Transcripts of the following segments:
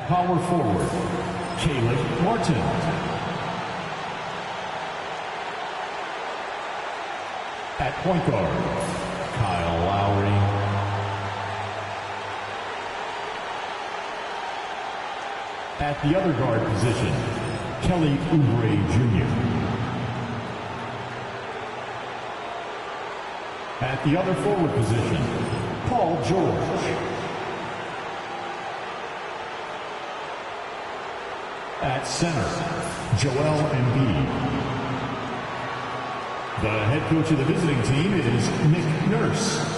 power forward, Caleb Martin. At point guard, Kyle Lowry. At the other guard position, Kelly Oubre Jr. At the other forward position, Paul George. At center, Joel Embiid. The head coach of the visiting team is Nick Nurse.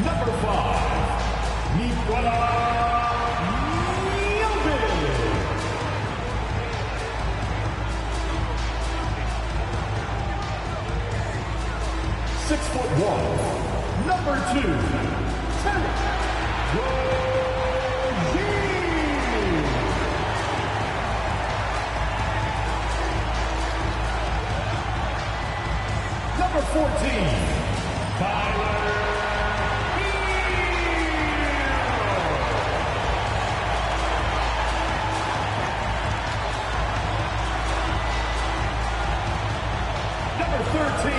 Number 5, Nikola Jokic. 6'1", number 2, Terry Rozier. Number 14, Tyler. Number 13,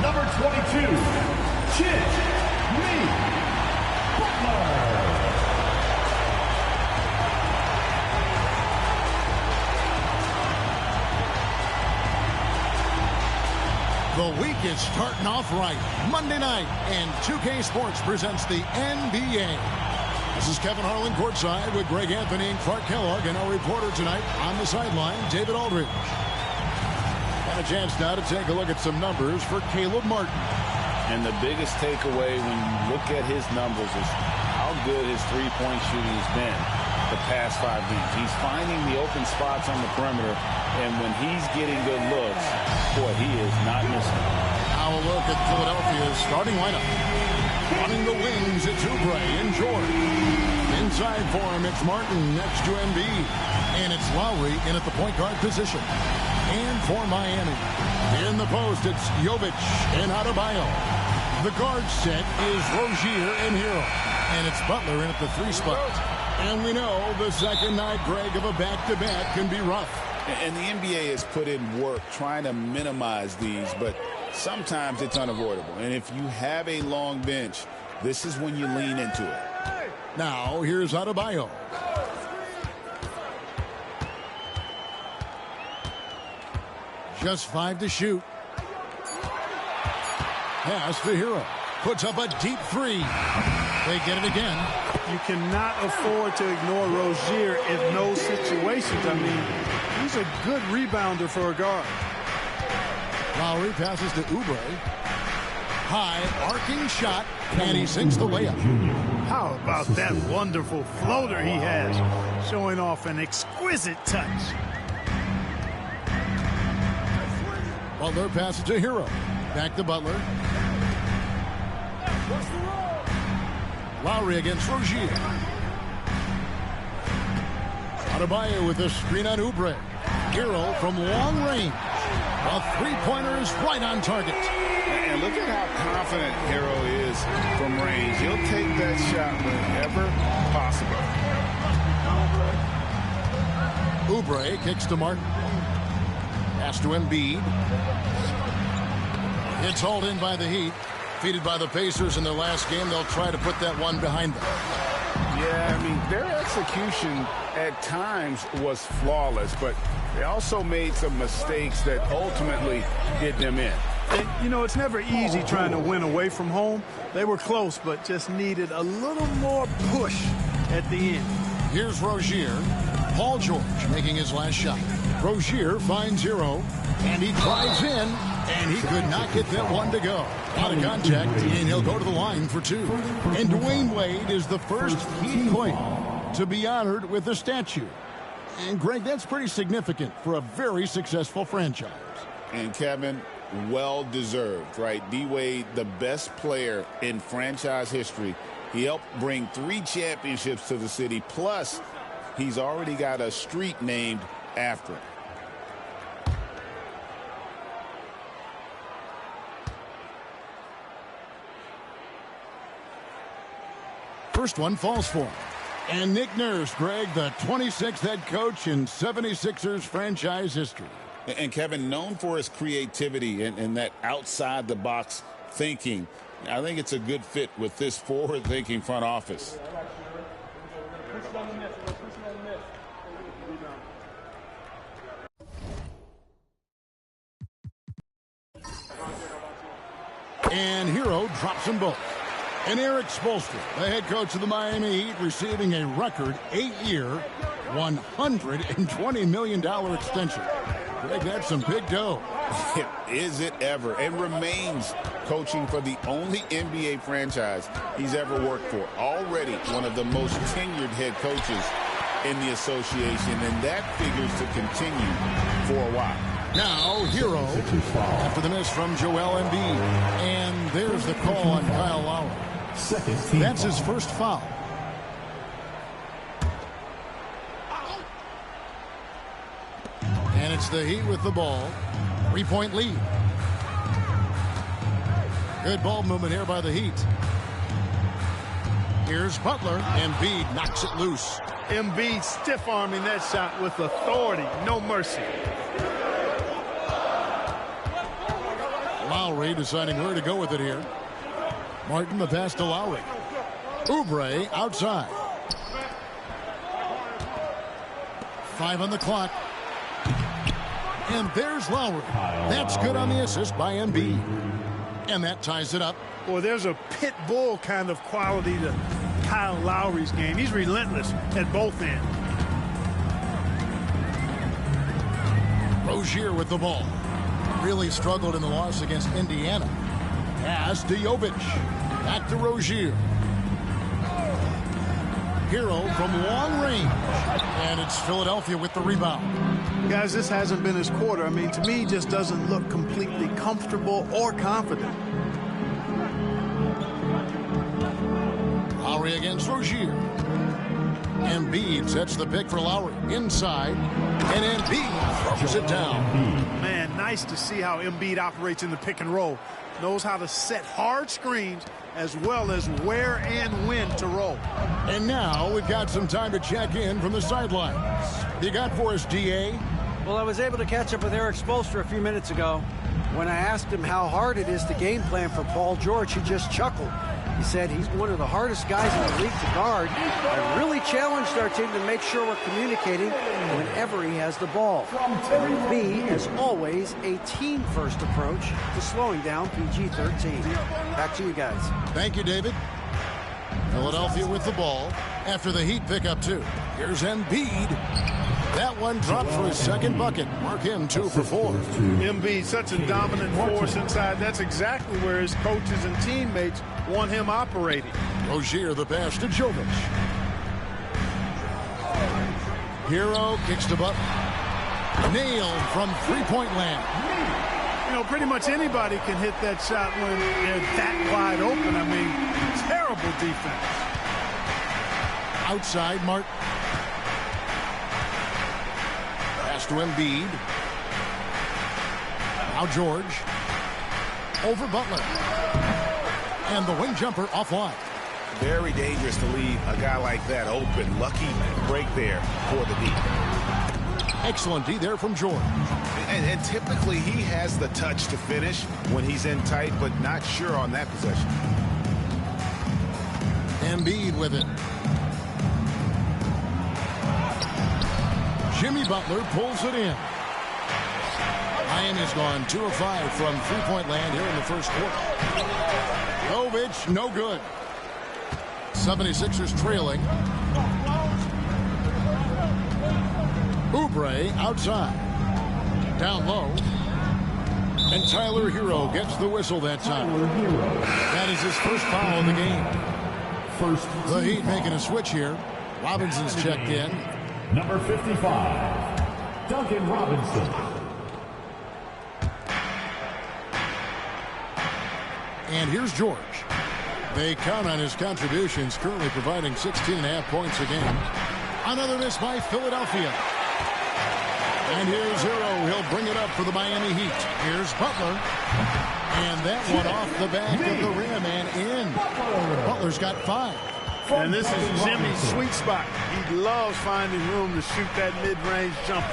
Number 22, Jimmy Butler. The week is starting off right. Monday night, and 2K Sports presents the NBA. This is Kevin Harlan courtside with Greg Anthony and Clark Kellogg, and our reporter tonight on the sideline, David Aldridge. Got a chance now to take a look at some numbers for Caleb Martin. And the biggest takeaway when you look at his numbers is how good his three-point shooting has been the past 5 games. He's finding the open spots on the perimeter, and when he's getting good looks, boy, he is not missing. Now a look at Philadelphia's starting lineup. Running the wings, it's Oubre and George. Inside for him, it's Martin next to Embiid. And it's Lowry in at the point guard position. And for Miami, in the post, it's Jokic and Adebayo. The guard set is Rozier and Hero. And it's Butler in at the 3 spot. And we know the second night, Greg, of a back-to-back can be rough. And the NBA has put in work trying to minimize these, but sometimes it's unavoidable. And if you have a long bench, this is when you lean into it. Now, here's Adebayo. Just 5 to shoot. Pass to Hero. Puts up a deep 3. They get it again. You cannot afford to ignore Rozier in those situations. I mean, he's a good rebounder for a guard. Lowry passes to Oubre. High, arcing shot, and he sinks the layup. How about that wonderful floater he has, showing off an exquisite touch. Butler passes to Hero. Back to Butler. Lowry against Rozier. Adebayo with a screen on Oubre. Hero from long range. A three-pointer is right on target. And look at how confident Hero is from range. He'll take that shot whenever possible. Oubre kicks to Martin. Pass to Embiid. It's hauled in by the Heat. Defeated by the Pacers in their last game. They'll try to put that one behind them. Yeah, I mean, their execution at times was flawless, but they also made some mistakes that ultimately did them in. You know, it's never easy trying to win away from home. They were close, but just needed a little more push at the end. Here's Rozier. Paul George making his last shot. Rozier finds Hero, and he drives in, and he could not get that one to go. Out of contact, and he'll go to the line for two. And Dwayne Wade is the first Heat player to be honored with a statue. And, Greg, that's pretty significant for a very successful franchise. And, Kevin, well-deserved, right? D-Wade, the best player in franchise history. He helped bring 3 championships to the city, plus he's already got a street named after him. First one falls for him. And Nick Nurse, Greg, the 26th head coach in 76ers franchise history. And Kevin, known for his creativity and that outside-the-box thinking, I think it's a good fit with this forward-thinking front office. And Hero drops them both. And Eric Spoelstra, the head coach of the Miami Heat, receiving a record 8-year, $120 million extension. Greg, that's some big dough. Is it ever? And remains coaching for the only NBA franchise he's ever worked for. Already one of the most tenured head coaches in the association, and that figures to continue for a while. Now, Hero, after the miss from Joel Embiid. And there's the call on Kyle Lowry. That's his first foul. And it's the Heat with the ball. 3-point lead. Good ball movement here by the Heat. Here's Butler. Embiid knocks it loose. Embiid stiff-arming that shot with authority. No mercy. Lowry deciding where to go with it here. Martin, the pass to Lowry. Oubre outside. 5 on the clock. And there's Lowry. That's good on the assist by Embiid. And that ties it up. Boy, there's a pit bull kind of quality to Kyle Lowry's game. He's relentless at both ends. Rozier with the ball. Really struggled in the loss against Indiana. Pass to Jovic. Back to Rozier. Hero from long range. And it's Philadelphia with the rebound. Guys, this hasn't been his quarter. I mean, to me, he just doesn't look completely comfortable or confident. Lowry against Rozier. Embiid sets the pick for Lowry. Inside. And Embiid throws it down. Man, nice to see how Embiid operates in the pick and roll. Knows how to set hard screens as well as where and when to roll. And now we've got some time to check in from the sidelines. What you got for us, DA? Well, I was able to catch up with Eric Spoelstra a few minutes ago. When I asked him how hard it is to game plan for Paul George, he just chuckled. He said he's one of the hardest guys in the league to guard. I really challenged our team to make sure we're communicating whenever he has the ball. It will be, as always, a team-first approach to slowing down PG-13. Back to you guys. Thank you, David. Philadelphia with the ball after the Heat pick up 2. Here's Embiid. That one dropped for his second bucket. Mark him 2 for 4. Embiid, such a dominant force inside. That's exactly where his coaches and teammates want him operating. Rozier the pass to Jovic. Hero kicks to Butler. Nailed from three-point land. You know, pretty much anybody can hit that shot when they're that wide open. I mean, terrible defense. Outside, Martin. Pass to Embiid. Now George. Over Butler. And the wing jumper offline. Very dangerous to leave a guy like that open. Lucky break there for the D. Excellent D there from George. And typically he has the touch to finish when he's in tight, but not sure on that possession. Embiid with it. Jimmy Butler pulls it in. Miami's gone 2 of 5 from three-point land here in the first quarter. Jovic, no good. 76ers trailing. Oubre outside. Down low. And Tyler Hero gets the whistle that time. That is his first foul of the game. The Heat making a switch here. Robinson's checked in. Number 55, Duncan Robinson. And here's George. They count on his contributions, currently providing 16.5 points a game. Another miss by Philadelphia. And here's Hero. He'll bring it up for the Miami Heat. Here's Butler. And that one off the back of the rim and in. Butler's got 5. And this is Jimmy's sweet spot. He loves finding room to shoot that mid-range jumper.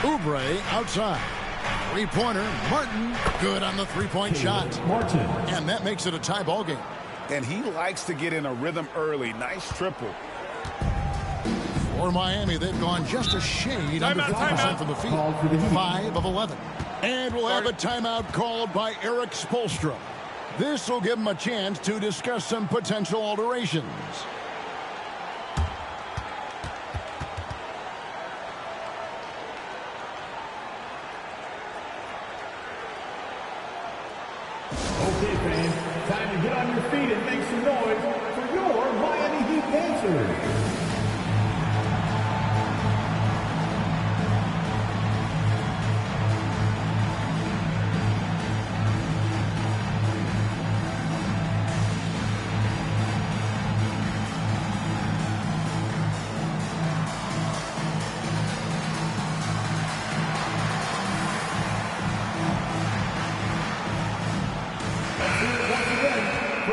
Oubre outside. Three-pointer. Martin. Good on the three-point shot. Martin. And that makes it a tie ball game. And he likes to get in a rhythm early. Nice triple. For Miami, they've gone just a shade under 50% from the field. 5 of 11. And we'll have a timeout called by Eric Spoelstra. This will give him a chance to discuss some potential alterations. Okay, fans, time to get on your feet and make some noise for your Miami Heat dancers.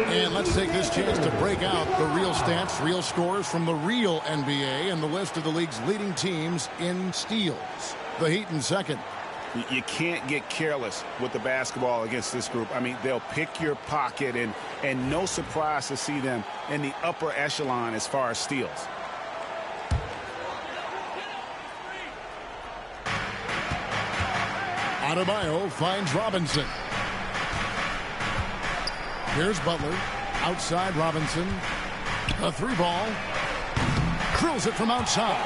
And let's take this chance to break out the real stats, real scores from the real NBA and the list of the league's leading teams in steals. The Heat in second. You can't get careless with the basketball against this group. I mean, they'll pick your pocket, and no surprise to see them in the upper echelon as far as steals. Adebayo finds Robinson. Here's Butler. Outside Robinson. A three ball. Drills it from outside.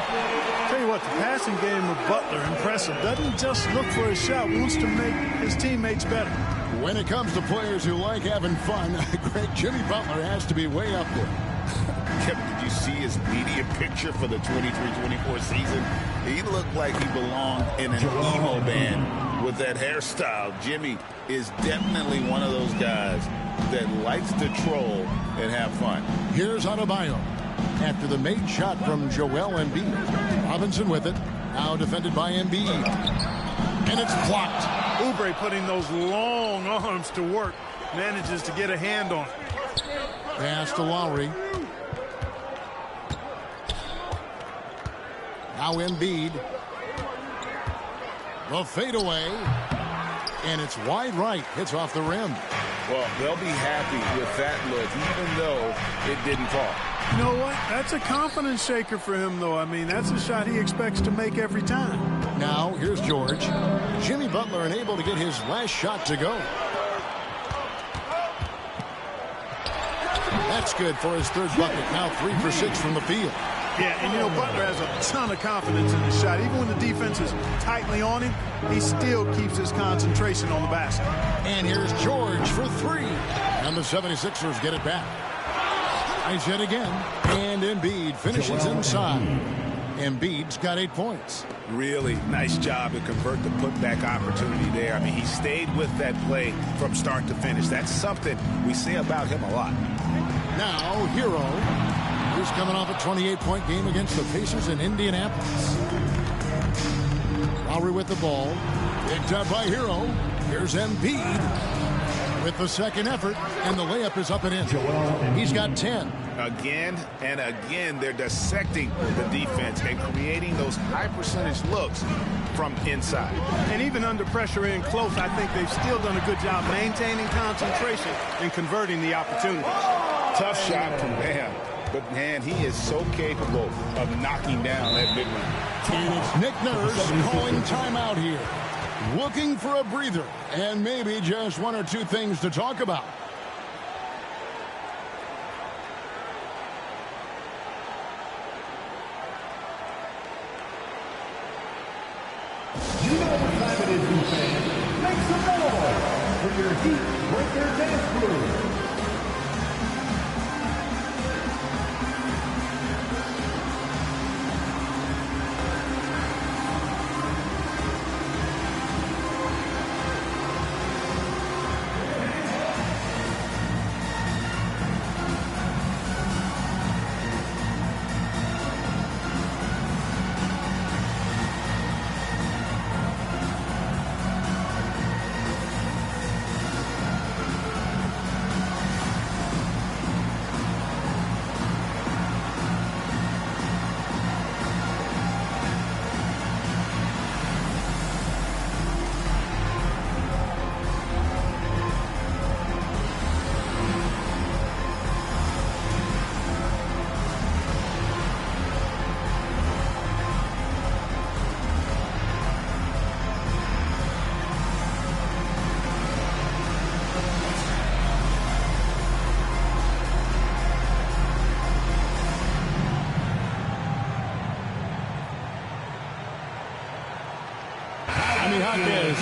Tell you what, the passing game of Butler, impressive. Doesn't just look for a shot. Wants to make his teammates better. When it comes to players who like having fun, great Jimmy Butler has to be way up there. Kevin, did you see his media picture for the 23-24 season? He looked like he belonged in an emo band with that hairstyle. Jimmy is definitely one of those guys that likes to troll and have fun. Here's Adebayo. After the made shot from Joel Embiid. Robinson with it. Now defended by Embiid. And it's blocked. Oubre putting those long arms to work. Manages to get a hand on it. Pass to Lowry. Now Embiid. The fadeaway. And it's wide right. Hits off the rim. Well, they'll be happy with that look, even though it didn't fall. You know what? That's a confidence shaker for him, though. I mean, that's a shot he expects to make every time. Now, here's George. Jimmy Butler unable to get his last shot to go. That's good for his third bucket. Now 3 for 6 from the field. Yeah, and you know, Butler has a ton of confidence in his shot. Even when the defense is tightly on him, he still keeps his concentration on the basket. And here's George for 3. And the 76ers get it back. Nice hit again. And Embiid finishes inside. Embiid's got 8 points. Really nice job to convert the putback opportunity there. I mean, he stayed with that play from start to finish. That's something we say about him a lot. Now, Hero. He's coming off a 28-point game against the Pacers in Indianapolis. Lowry with the ball. Picked up by Hero. Here's Embiid with the second effort, and the layup is up and in. He's got 10. Again and again, they're dissecting the defense and creating those high-percentage looks from inside. And even under pressure in close, I think they've still done a good job maintaining concentration and converting the opportunities. Tough shot from Bam. but, man, he is so capable of knocking down that big man. And it's Nick Nurse calling timeout here. Looking for a breather and maybe just one or two things to talk about. You know what time it is, you fans. Make some noise for your Heat Breaker Dance Crew.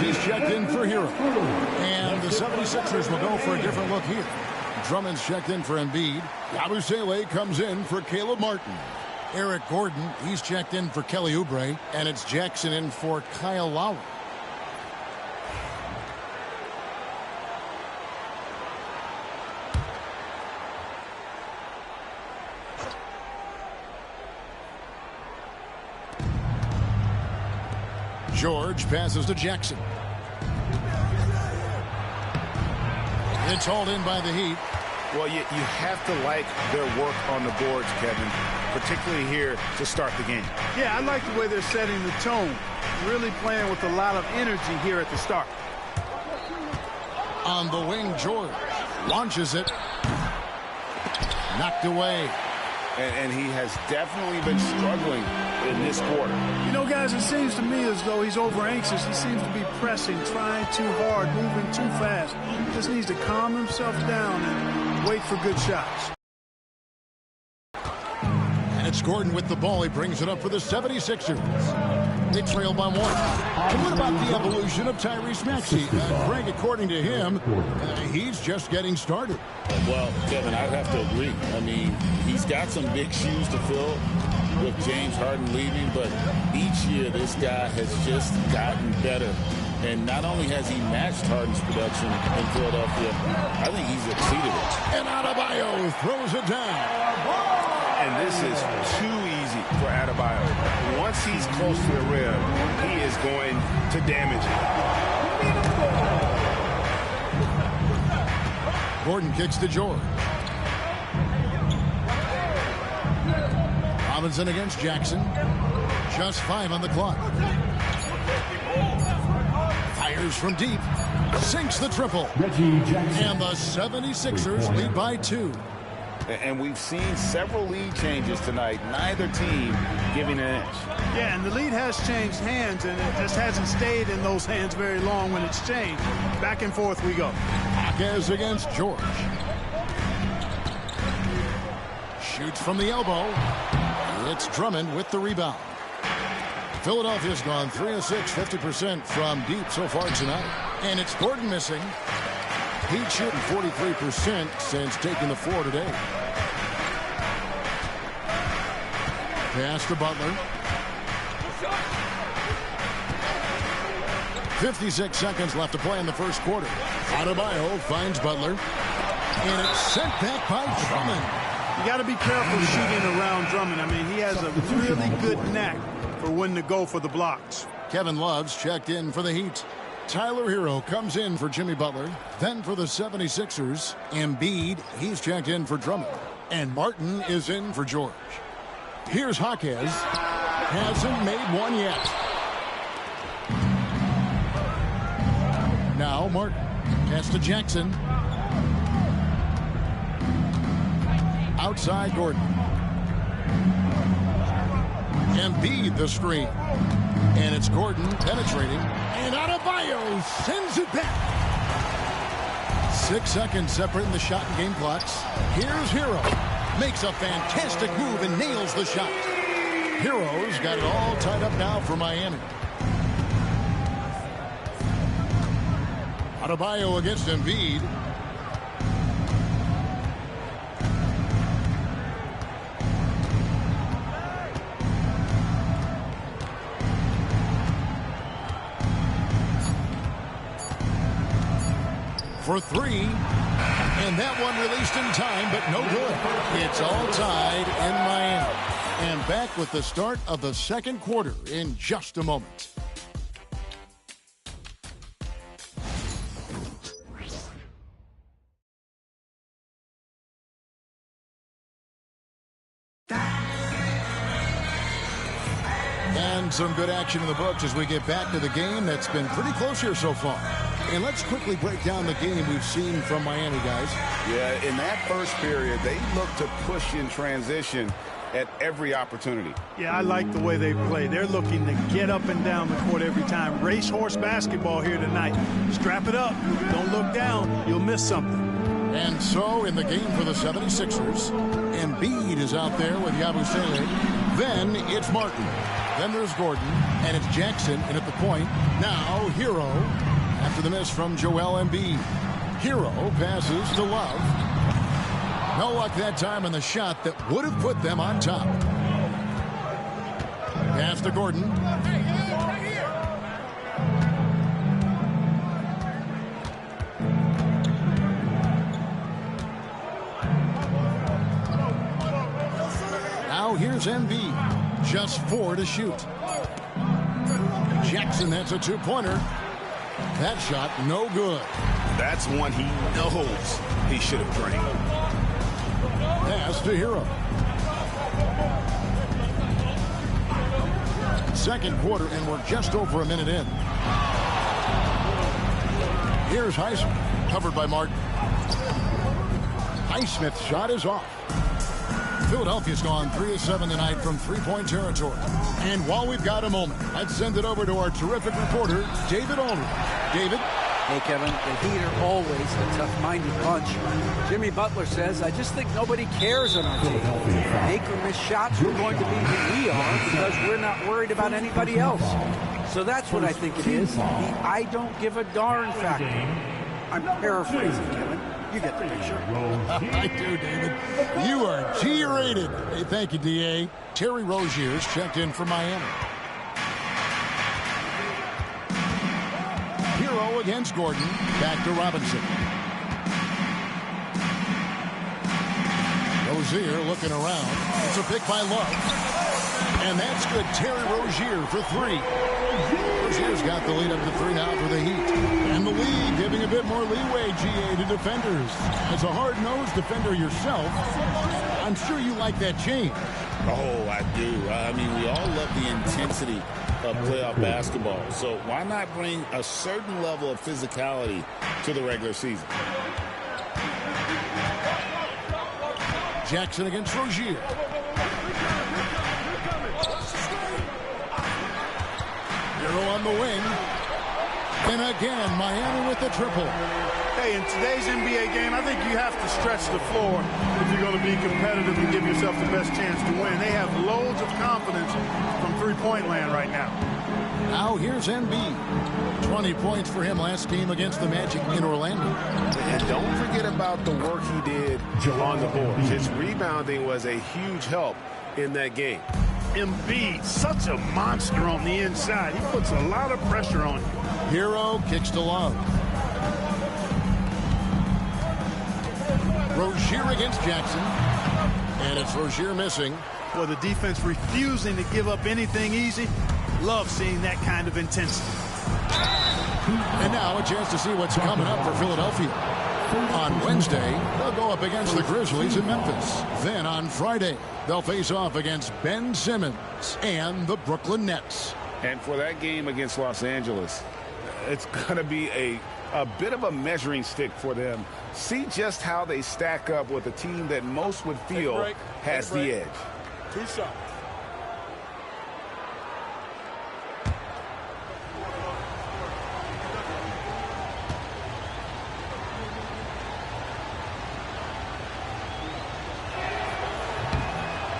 He's checked in for Hero. And the 76ers will go for a different look here. Drummond's checked in for Embiid. Yabusele comes in for Caleb Martin. Eric Gordon, he's checked in for Kelly Oubre. And it's Jackson in for Kyle Lowry. George passes to Jackson. It's hauled in by the Heat. Well, you have to like their work on the boards, Kevin, particularly here to start the game. Yeah, I like the way they're setting the tone. Really playing with a lot of energy here at the start. On the wing, George launches it. Knocked away. And he has definitely been struggling in this quarter. You know, guys, it seems to me as though he's over-anxious. He seems to be pressing, trying too hard, moving too fast. He just needs to calm himself down and wait for good shots. And it's Gordon with the ball. He brings it up for the 76ers. They trail by 1. And what about the evolution of Tyrese Maxey? Greg, according to him, he's just getting started. Well, Kevin, I'd have to agree. I mean, he's got some big shoes to fill with James Harden leaving, but each year this guy has just gotten better. And not only has he matched Harden's production in Philadelphia, I think he's exceeded it. And Adebayo throws it down. And this is too easy for Adebayo. Once he's close to the rim, he is going to damage it. Gordon kicks to George. Robinson against Jackson. Just 5 on the clock. Fires from deep. Sinks the triple. And the 76ers lead by 2. And we've seen several lead changes tonight. Neither team giving an inch. Yeah, and the lead has changed hands, and it just hasn't stayed in those hands very long when it's changed. Back and forth we go. Hawkes against George. Shoots from the elbow. It's Drummond with the rebound. Philadelphia's gone 3 of 6, 50% from deep so far tonight. And it's Gordon missing. Heat shooting 43% since taking the floor today. Pass to Butler. 56 seconds left to play in the first quarter. Adebayo finds Butler. And it's sent back by Drummond. You got to be careful shooting around Drummond. I mean, he has a really good knack for when to go for the blocks. Kevin Love's checked in for the Heat. Tyler Hero comes in for Jimmy Butler. Then for the 76ers, Embiid, he's checked in for Drummond. And Martin is in for George. Here's Hawkes. Hasn't made one yet. Now Martin. Pass to Jackson. outside Gordon. Embiid the screen. And it's Gordon penetrating. And Adebayo sends it back. 6 seconds separating the shot and game clocks. Here's Hero. Makes a fantastic move and nails the shot. Hero's got it all tied up now for Miami. Adebayo against Embiid. For three, and that one released in time, but no good. It's all tied in Miami. And back with the start of the second quarter in just a moment. And some good action in the books as we get back to the game that's been pretty close here so far. And let's quickly break down the game we've seen from Miami, guys. Yeah, in that first period, they looked to push in transition at every opportunity. Yeah, I like the way they play. They're looking to get up and down the court every time. Racehorse basketball here tonight. Strap it up. Don't look down. You'll miss something. And so in the game for the 76ers, Embiid is out there with Yabusele. Then it's Martin. Then there's Gordon. And it's Jackson in at the point. Now Hero after the miss from Joel Embiid. Hero passes to Love. No luck that time on the shot that would have put them on top. Pass to Gordon. Now here's Embiid. Just 4 to shoot. Jackson, that's a two-pointer. That shot, no good. That's one he knows he should have drained. Pass to Hero. Second quarter, and we're just over a minute in. Here's Highsmith, covered by Martin. Highsmith's shot is off. Philadelphia's gone 3 of 7 tonight from three-point territory. And while we've got a moment, I'd send it over to our terrific reporter, David Aldridge. David? Hey, Kevin, the Heat are always a tough-minded bunch. Jimmy Butler says, I just think nobody cares on our team. Make or miss shots, we're going to be who we are because we're not worried about anybody else. So that's what I think it is, the I don't give a darn factor. I'm paraphrasing, Kevin. You get the picture. I do, David. You are G-rated. Hey, thank you, D.A. Terry Rozier's checked in for Miami. Hero against Gordon. Back to Robinson. Rozier looking around. It's a pick by Love. And that's good. Terry Rozier for 3. Rozier's got the lead up to 3 now for the Heat. And the league giving a bit more leeway, GA, to defenders. As a hard-nosed defender yourself, I'm sure you like that change. Oh, I do. I mean, we all love the intensity of playoff basketball. So why not bring a certain level of physicality to the regular season? Jackson against Rozier. Hero on the wing. And again, Miami with the triple. Hey, in today's NBA game, I think you have to stretch the floor if you're going to be competitive and give yourself the best chance to win. They have loads of confidence from three-point land right now. Now here's Embiid. 20 points for him last game against the Magic in Orlando. And don't forget about the work he did on the boards. His rebounding was a huge help in that game. Embiid, such a monster on the inside. He puts a lot of pressure on you. Hero kicks to Love. Rozier against Jackson. And it's Rozier missing. For the defense refusing to give up anything easy. Love seeing that kind of intensity. And now a chance to see what's coming up for Philadelphia. On Wednesday, they'll go up against the Grizzlies in Memphis. Then on Friday, they'll face off against Ben Simmons and the Brooklyn Nets. And for that game against Los Angeles, it's going to be a bit of a measuring stick for them. See just how they stack up with a team that most would feel has the edge. 2 shots.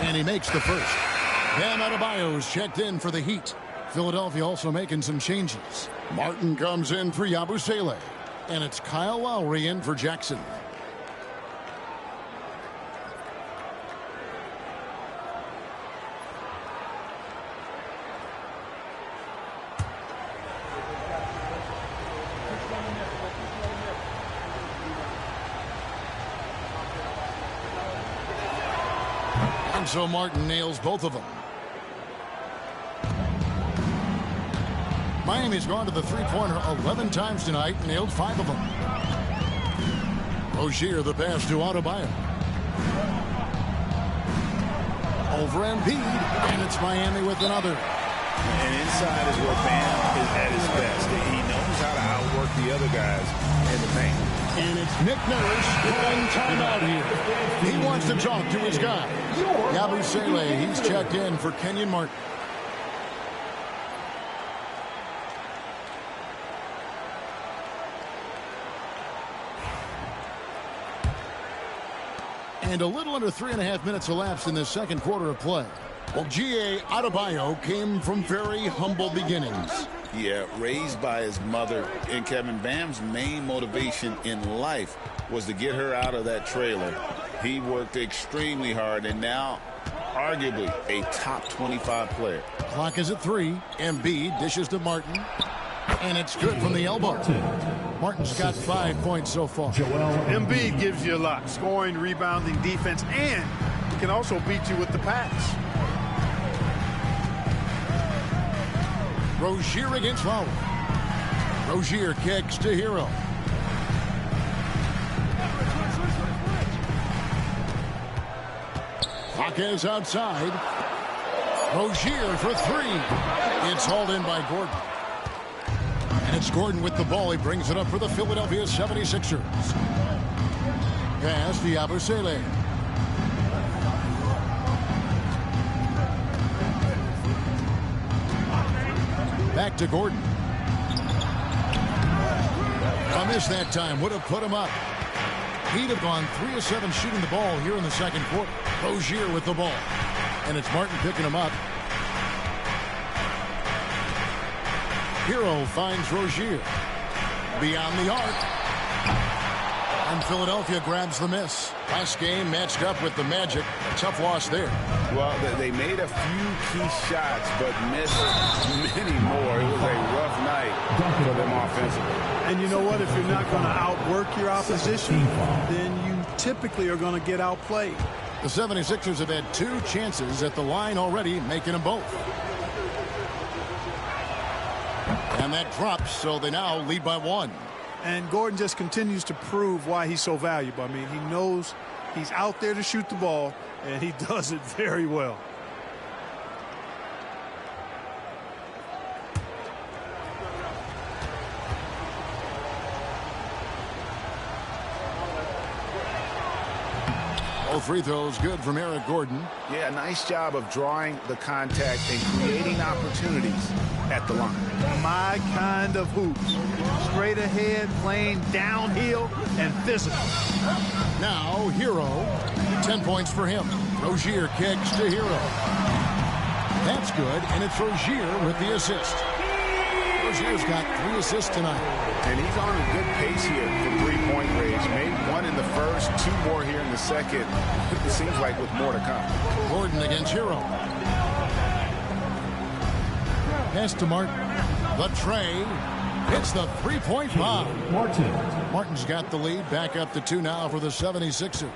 And he makes the first. Bam Adebayo's checked in for the Heat. Philadelphia also making some changes. Martin comes in for Yabusele. And it's Kyle Lowry in for Jackson. And so Martin nails both of them. Miami's gone to the three-pointer 11 times tonight, nailed 5 of them. Rozier the pass to Adebayo. Over Embiid, and it's Miami with another. And inside is where Bam is at his best. He knows how to outwork the other guys in the paint. And it's Nick Nurse calling timeout here. He wants to talk to his guy. Yabusele, he's checked in for Kenyon Martin. And a little under 3.5 minutes elapsed in the second quarter of play. Well, G.A. Adebayo came from very humble beginnings. Yeah, raised by his mother. And Kevin, Bam's main motivation in life was to get her out of that trailer. He worked extremely hard and now arguably a top 25 player. Clock is at 3. Embiid dishes to Martin. And it's good from the elbow. Martin's got 5 points so far. Embiid gives you a lot. Scoring, rebounding, defense, and he can also beat you with the pass. Rozier against Lowry. Rozier kicks to Hero. Clock is outside. Rozier for 3. It's hauled in by Gordon. And it's Gordon with the ball. He brings it up for the Philadelphia 76ers. Pass to Yabusele. Back to Gordon. A miss that time. Would have put him up. He'd have gone 3 of 7 shooting the ball here in the second quarter. Rozier with the ball. And it's Martin picking him up. Hero finds Rozier. Beyond the arc. And Philadelphia grabs the miss. Last game matched up with the Magic. A tough loss there. Well, they made a few key shots, but missed many more. It was a rough night for them offensively. And you know what? If you're not going to outwork your opposition, then you typically are going to get outplayed. The 76ers have had 2 chances at the line already, making them both. And that drops, so they now lead by 1. And Gordon just continues to prove why he's so valuable. I mean, he knows he's out there to shoot the ball, and he does it very well. Both free throws good from Eric Gordon. Yeah, nice job of drawing the contact and creating opportunities at the line. My kind of hoops. Straight ahead, playing downhill, and physical. Now, Hero. 10 points for him. Rozier kicks to Hero. That's good, and it's Rozier with the assist. Rozier's got 3 assists tonight. And he's on a good pace here from three-point range. Made 1 in the first, 2 more here in the second. It seems like with more to come. Gordon against Hero. Pass to Martin. The tray. Hits the three-point bomb. Martin's got the lead. Back up to 2 now for the 76ers.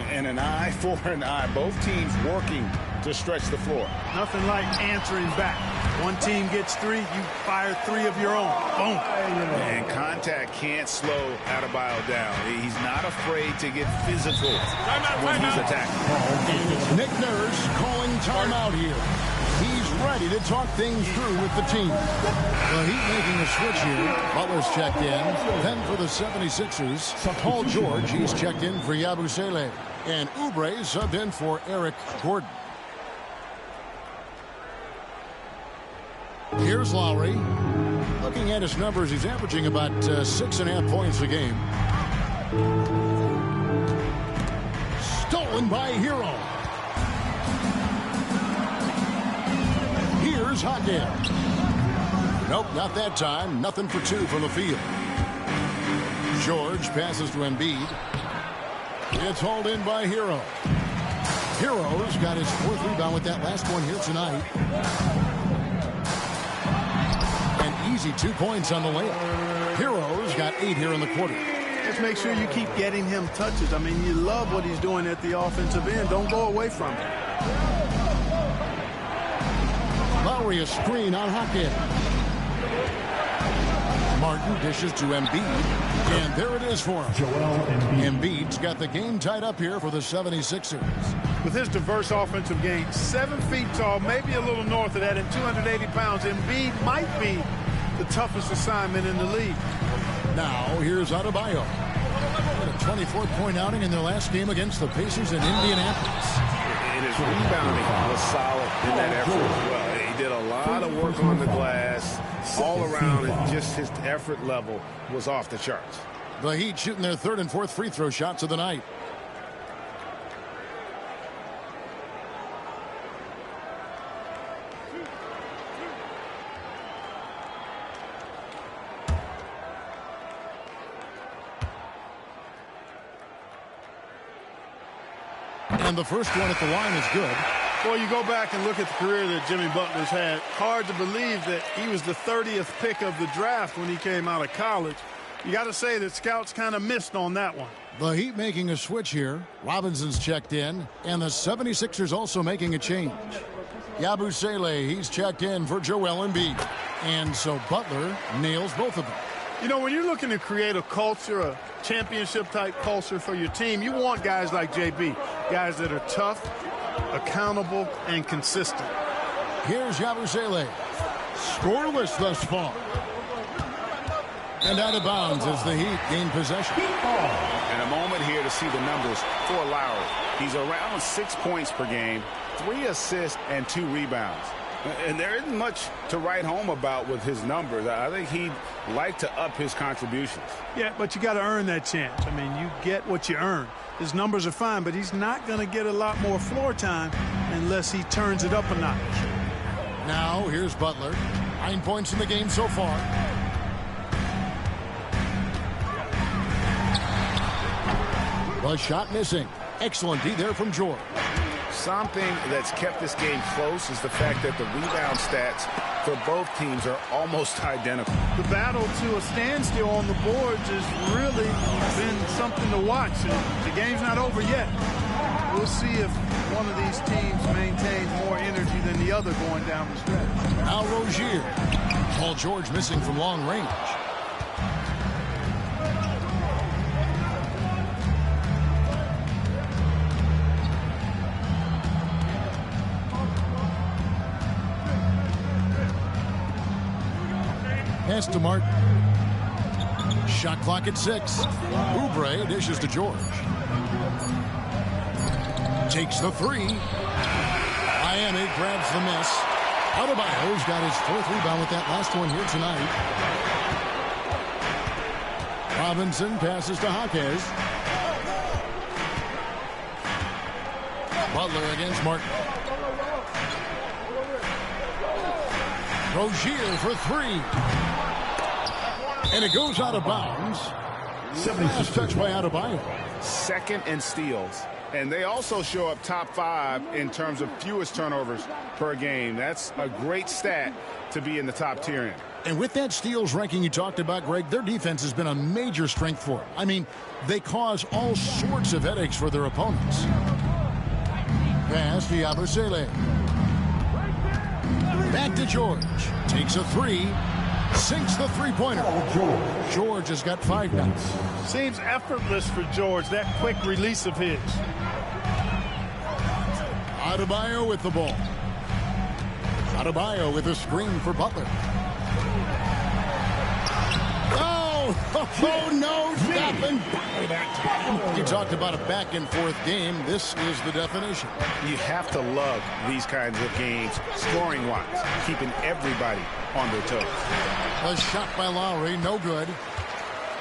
And an eye for an eye. Both teams working to stretch the floor. Nothing like answering back. One team gets 3, you fire 3 of your own. Boom. And contact can't slow Adebayo down. He's not afraid to get physical when he's attacking. And it's Nick Nurse calling timeout here. He's ready to talk things through with the team. The Heat making a switch here. Butler's checked in. Then for the 76ers, Paul George. He's checked in for Yabusele. And Oubre subbed in for Eric Gordon. Here's Lowry. Looking at his numbers, he's averaging about 6.5 points a game. Stolen by Hero. Here's Hawkins. Nope, not that time. Nothing for two from the field. George passes to Embiid. It's hauled in by Hero. Hero's got his 4th rebound with that last one here tonight. An easy 2 points on the layup. Hero's got 8 here in the quarter. Just make sure you keep getting him touches. I mean, you love what he's doing at the offensive end. Don't go away from it. Lowry a screen on Hawkins. Martin dishes to Embiid. And there it is for him. Embiid's got the game tied up here for the 76ers. With his diverse offensive game, 7 feet tall, maybe a little north of that, and 280 pounds, Embiid might be the toughest assignment in the league. Now, here's Adebayo. Had a 24-point outing in their last game against the Pacers in Indianapolis. And his rebounding was solid in that effort as well. He did a lot of work on the glass all around, and just his effort level was off the charts. The Heat shooting their 3rd and 4th free throw shots of the night. And the first one at the line is good. Well, you go back and look at the career that Jimmy Butler's had. Hard to believe that he was the 30th pick of the draft when he came out of college. You got to say that scouts kind of missed on that one. The Heat making a switch here. Robinson's checked in. And the 76ers also making a change. Yabusele, he's checked in for Joel Embiid. And so Butler nails both of them. You know, when you're looking to create a culture, a championship-type culture for your team, you want guys like JB, guys that are tough, accountable, and consistent. Here's Yabusele. Scoreless thus far. And out of bounds as the Heat gain possession. And a moment here to see the numbers for Lowry. He's around 6 points per game, 3 assists, and 2 rebounds. And there isn't much to write home about with his numbers. I think he'd like to up his contributions. Yeah, but you got to earn that chance. I mean, you get what you earn. His numbers are fine, but he's not going to get a lot more floor time unless he turns it up a notch. Now, here's Butler. 9 points in the game so far. The shot missing. Excellent D there from George. Something that's kept this game close is the fact that the rebound stats for both teams are almost identical. The battle to a standstill on the boards has really been something to watch. The game's not over yet. We'll see if one of these teams maintains more energy than the other going down the stretch. Now Rozier. Paul George missing from long range. Pass to Martin. Shot clock at 6. Oubre dishes to George. Takes the 3. Miami grabs the miss. Adebayo's got his 4th rebound with that last one here tonight. Robinson passes to Hawkins. Butler against Martin. Rozier for 3. And it goes out of bounds. Last touch by Adebayo. 2nd in steals. And they also show up top 5 in terms of fewest turnovers per game. That's a great stat to be in the top tier in. And with that steals ranking you talked about, Greg, their defense has been a major strength for them. I mean, they cause all sorts of headaches for their opponents. Pass to Yabusele. Back to George. Takes a 3. Sinks the three-pointer. George has got 5 now. Seems effortless for George, that quick release of his. Adebayo with the ball. Adebayo with a screen for Butler. Oh, no, stopping Butler that time. You talked about a back-and-forth game. This is the definition. You have to love these kinds of games, scoring-wise, keeping everybody on their toes. A shot by Lowry, no good.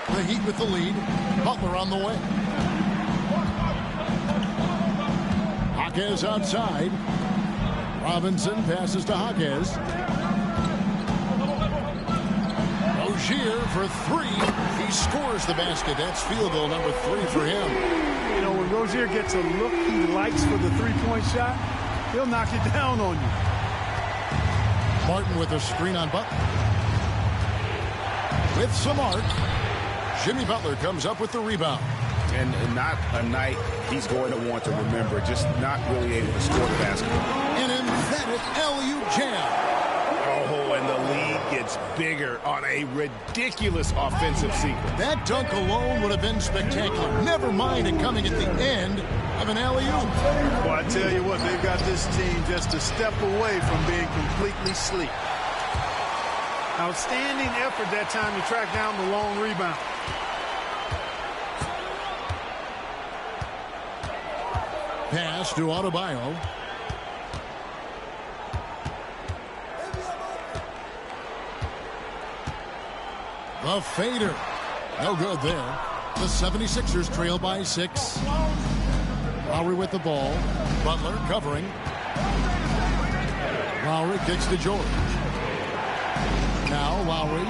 The Heat with the lead. Butler on the way. Jaquez outside. Robinson passes to Jaquez. Rozier for three. He scores the basket. That's field goal number 3 for him. You know, when Rozier gets a look he likes for the three-point shot, he'll knock it down on you. Martin with a screen on Butler. With some arc. Jimmy Butler comes up with the rebound. And not a night he's going to want to remember, just not really able to score the basketball. An emphatic LU jam. Oh, and the lead gets bigger on a ridiculous offensive sequence. That dunk alone would have been spectacular. Never mind it coming at the end of an alley-oop. Well, I tell you what, they've got this team just a step away from being completely asleep. Outstanding effort that time to track down the long rebound. Pass to Adebayo. The fader. No good there. The 76ers trail by 6. Lowry with the ball. Butler covering. Lowry kicks to George. Now Lowry.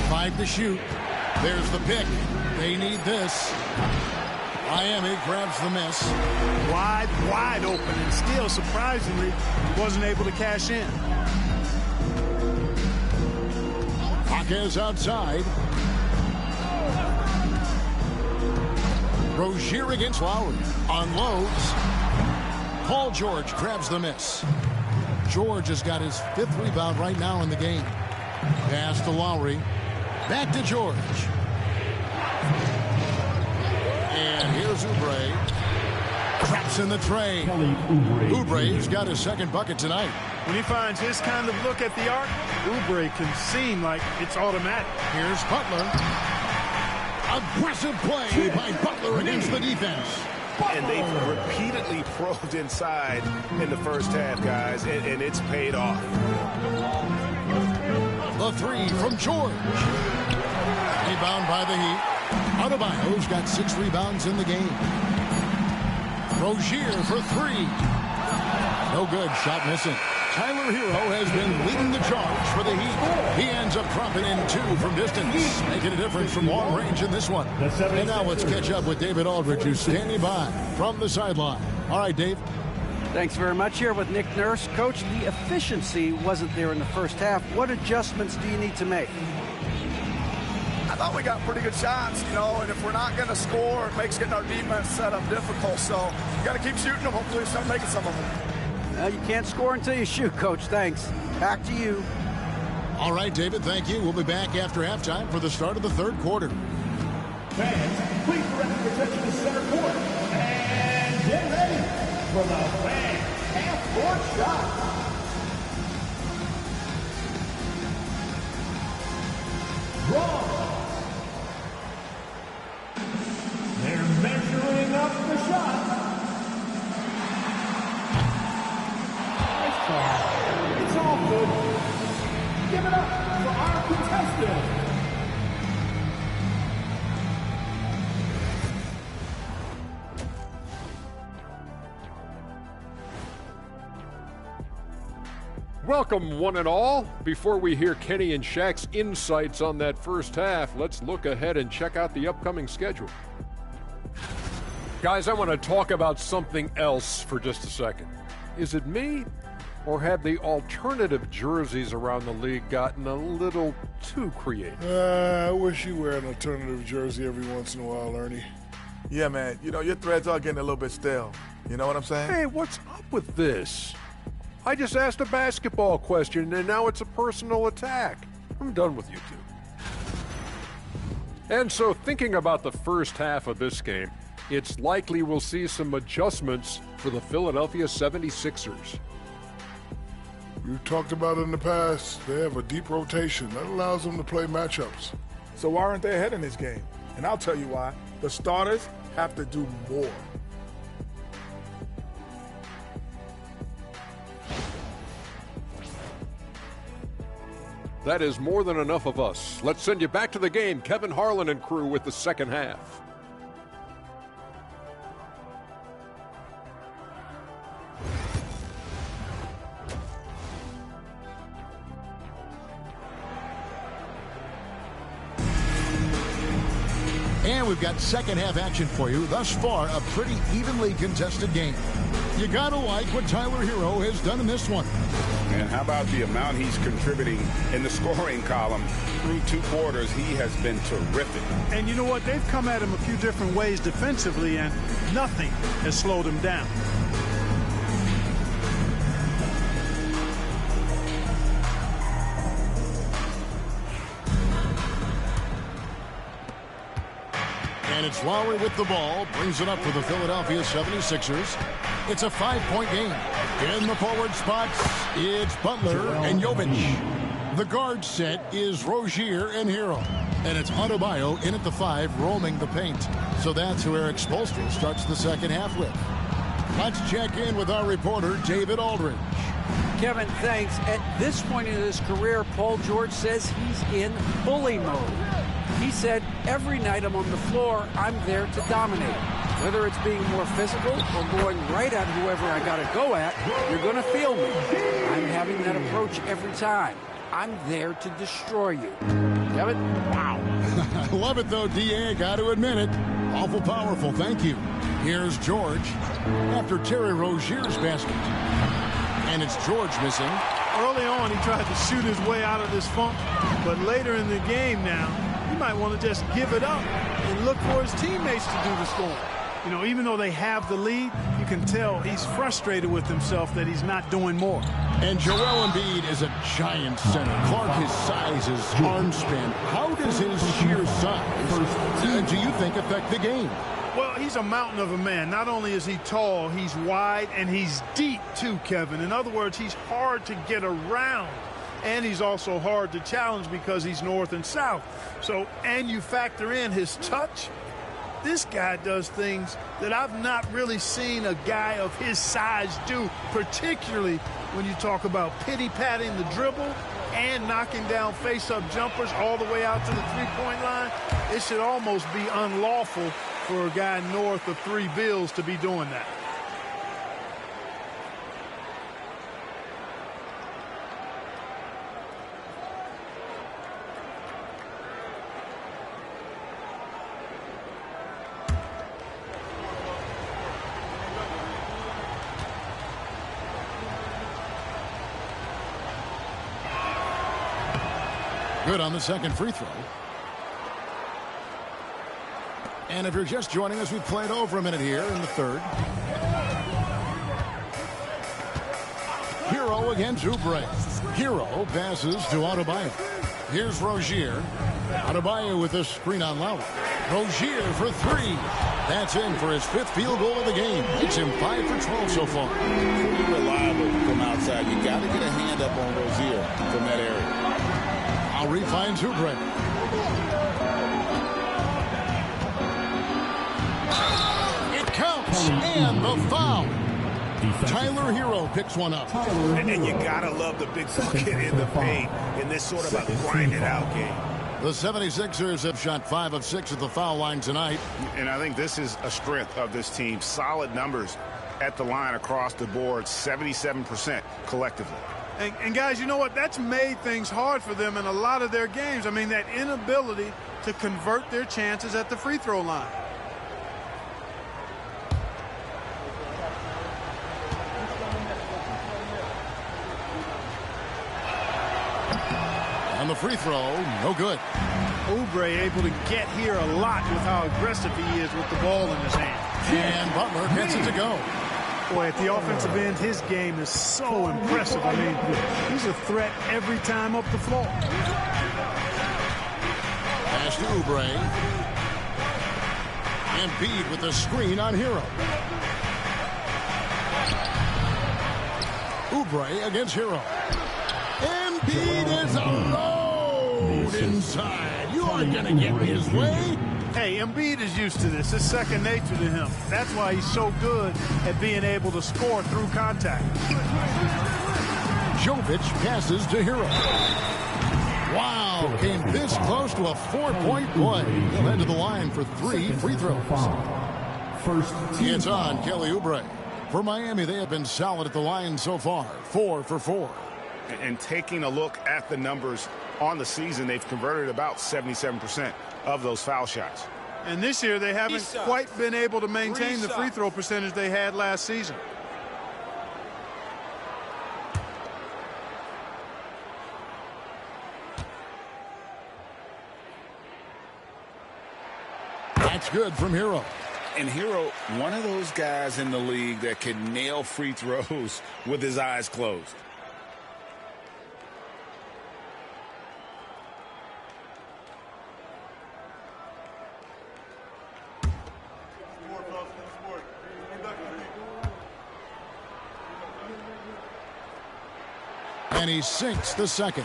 Five to shoot. There's the pick. They need this. Miami grabs the miss. Wide open, and still, surprisingly, wasn't able to cash in. Jaquez outside. Rozier against Lowry. Unloads. Paul George grabs the miss. George has got his 5th rebound right now in the game. Pass to Lowry. Back to George. And here's Oubre. Traps in the tray. Oubre's got his 2nd bucket tonight. When he finds his kind of look at the arc, Oubre can seem like it's automatic. Here's Butler. Aggressive play by Butler against the defense. And they've repeatedly probed inside in the first half, guys, and it's paid off. The 3 from George. Rebound by the Heat. Adebayo's got 6 rebounds in the game. Rozier for 3. No good. Shot missing. Tyler Hero has been leading the charge for the Heat. He ends up dropping in 2 from distance, making a difference from long range in this one. And now let's catch up with David Aldridge, who's standing by from the sideline. All right, Dave. Thanks very much. Here with Nick Nurse. Coach, the efficiency wasn't there in the first half. What adjustments do you need to make? I thought we got pretty good shots, you know, and if we're not going to score, it makes getting our defense set up difficult. So you got to keep shooting them. Hopefully we start making some of them. You can't score until you shoot, Coach. Thanks. Back to you. All right, David, thank you. We'll be back after halftime for the start of the 3rd quarter. Fans, please direct your attention to center court. And get ready for the fans half-court shot. Wrong. They're measuring up the shot. Nice try. It's all good. Give it up for our contestant. Welcome, one and all. Before we hear Kenny and Shaq's insights on that first half, let's look ahead and check out the upcoming schedule. Guys, I want to talk about something else for just a second. Is it me, or have the alternative jerseys around the league gotten a little too creative? I wish you wear an alternative jersey every once in a while, Ernie. Yeah, man. You know, your threads are getting a little bit stale. You know what I'm saying? Hey, what's up with this? I just asked a basketball question, and now it's a personal attack. I'm done with you two. And so, thinking about the first half of this game, it's likely we'll see some adjustments for the Philadelphia 76ers. We've talked about it in the past. They have a deep rotation. That allows them to play matchups. So why aren't they ahead in this game? And I'll tell you why. The starters have to do more. That is more than enough of us. Let's send you back to the game. Kevin Harlan and crew with the second half. And we've got second half action for you. Thus far, a pretty evenly contested game. You gotta like what Tyler Hero has done in this one. And how about the amount he's contributing in the scoring column through 2 quarters? He has been terrific. And you know what? They've come at him a few different ways defensively, and nothing has slowed him down. And it's Lowry with the ball, brings it up for the Philadelphia 76ers. It's a 5-point game. In the forward spots, it's Butler and Jovic. The guard set is Rozier and Hero. And it's Adebayo in at the 5, roaming the paint. So that's who Eric Spoelstra starts the second half with. Let's check in with our reporter, David Aldridge. Kevin, thanks. At this point in his career, Paul George says he's in bully mode. He said, every night I'm on the floor, I'm there to dominate. Whether it's being more physical or going right at whoever I got to go at, you're going to feel me. I'm having that approach every time. I'm there to destroy you. Kevin? Wow. I love it, though, D.A. I got to admit it. Awful powerful, thank you. Here's George after Terry Rozier's basket. And it's George missing. Early on, he tried to shoot his way out of this funk, but later in the game now, he might want to just give it up and look for his teammates to do the scoring. You know, even though they have the lead, you can tell he's frustrated with himself that he's not doing more. And Joel Embiid is a giant center. Clark, his size, his arm span. How does his sheer size, do you think, affect the game? Well, he's a mountain of a man. Not only is he tall, he's wide, and he's deep, too, Kevin. In other words, he's hard to get around. And he's also hard to challenge because he's north and south. So, and you factor in his touch, this guy does things that I've not really seen a guy of his size do, particularly when you talk about pity-patting the dribble and knocking down face-up jumpers all the way out to the three-point line. It should almost be unlawful for a guy north of 3 bills to be doing that. Good on the second free throw. And if you're just joining us, we've played over a minute here in the third. Hero against Oubre. Hero passes to Adebayo. Here's Rozier. Adebayo with a screen on Lowry. Rozier for 3. That's in for his 5th field goal of the game. Makes him 5 for 12 so far. Pretty reliable from outside. You got to get a hand up on Rozier from that area. Lowry finds Oubre. It counts, and the foul. Tyler Hero picks one up. And then you got to love the big bucket in the paint in this sort of a grinded-out game. The 76ers have shot 5 of 6 at the foul line tonight. And I think this is a strength of this team. Solid numbers at the line across the board, 77% collectively. And guys, you know what? That's made things hard for them in a lot of their games. I mean, that inability to convert their chances at the free throw line. On the free throw, no good. Oubre able to get here a lot with how aggressive he is with the ball in his hand. And Butler gets it to go. Boy, at the offensive end, his game is so impressive. I mean, he's a threat every time up the floor. Pass to Oubre. Embiid with the screen on Hero. Oubre against Hero. Embiid is alone inside. You aren't going to get in his way. Hey, Embiid is used to this. It's second nature to him. That's why he's so good at being able to score through contact. Jovic passes to Hero. Wow, came this close to a 4-point play. He'll head to the line for 3 free throws. It's on Kelly Oubre. For Miami, they have been solid at the line so far, 4 for 4. And taking a look at the numbers on the season, they've converted about 77% of those foul shots. And this year, they haven't quite been able to maintain the free throw percentage they had last season. That's good from Hero. And Hero, one of those guys in the league that can nail free throws with his eyes closed. And he sinks the second.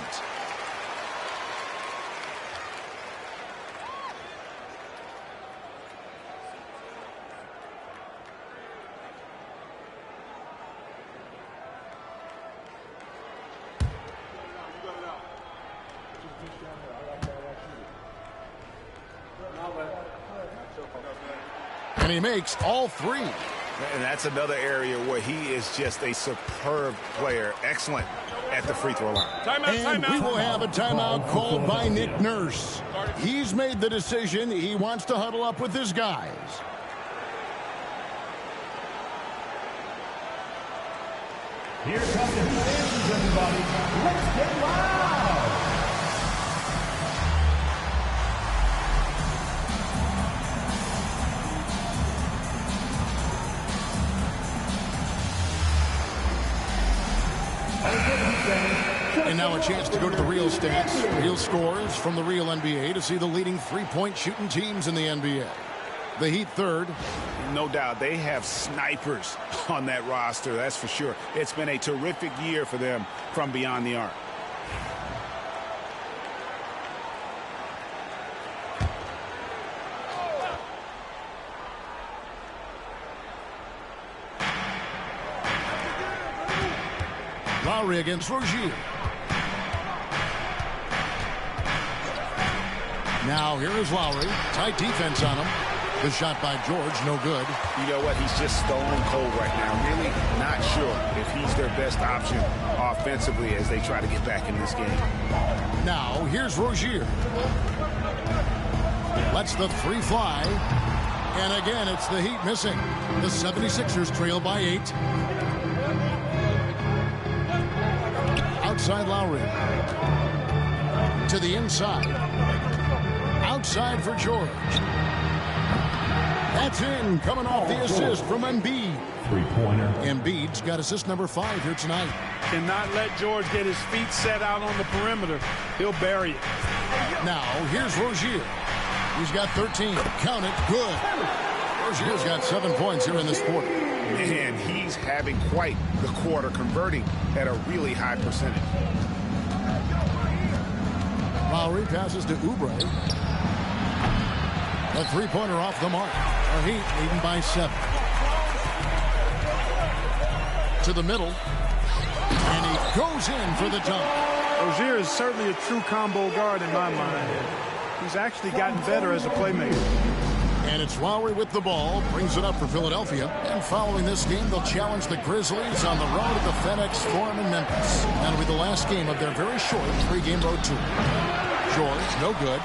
And he makes all 3. And that's another area where he is just a superb player. Excellent at the free throw line. And we will have a timeout called by Nick Nurse. He's made the decision. He wants to huddle up with his guys. Here comes the answers, everybody. Let's get loud. And now a chance to go to the real stats, real scores from the real NBA to see the leading three-point shooting teams in the NBA. The Heat third. No doubt they have snipers on that roster, that's for sure. It's been a terrific year for them from beyond the arc. Lowry against Rozier. Now here is Lowry. Tight defense on him. The shot by George, no good. You know what? He's just stone cold right now. Really not sure if he's their best option offensively as they try to get back in this game. Now here's Rozier. Lets the 3 fly. And again, it's the Heat missing. The 76ers trail by 8. Outside Lowry. To the inside. Outside for George. That's in, coming off the assist from Embiid. Three-pointer. Embiid's got assist number 5 here tonight. Cannot let George get his feet set out on the perimeter. He'll bury it. Now, here's Rozier. He's got 13. Count it. Good. Rozier's got 7 points here in this quarter. Man, he's having quite the quarter, converting at a really high percentage. Lowry passes to Oubre. A 3-pointer off the mark. The Heat leading by 7. To the middle. And he goes in for the dunk. Rozier is certainly a true combo guard in my mind. He's actually gotten better as a playmaker. And it's Lowry with the ball. Brings it up for Philadelphia. And following this game, they'll challenge the Grizzlies on the road to the FedEx Forum in Memphis. That'll be the last game of their very short 3-game road tour. George, no good.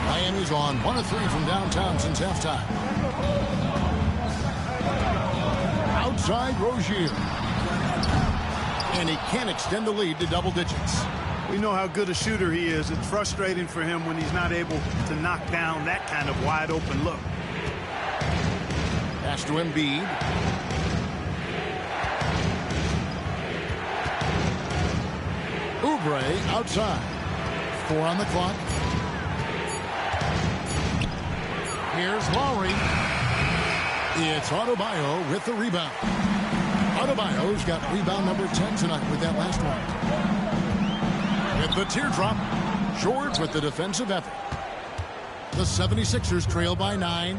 Miami's on 1 of 3 from downtown since halftime. Outside Rozier. And he can't extend the lead to double digits. We know how good a shooter he is. It's frustrating for him when he's not able to knock down that kind of wide open look. Pass to Embiid. Oubre outside. 4 on the clock. Here's Lowry. It's Adebayo with the rebound. Adebayo's got rebound number 10 tonight with that last one. With the teardrop, George with the defensive effort. The 76ers trail by 9.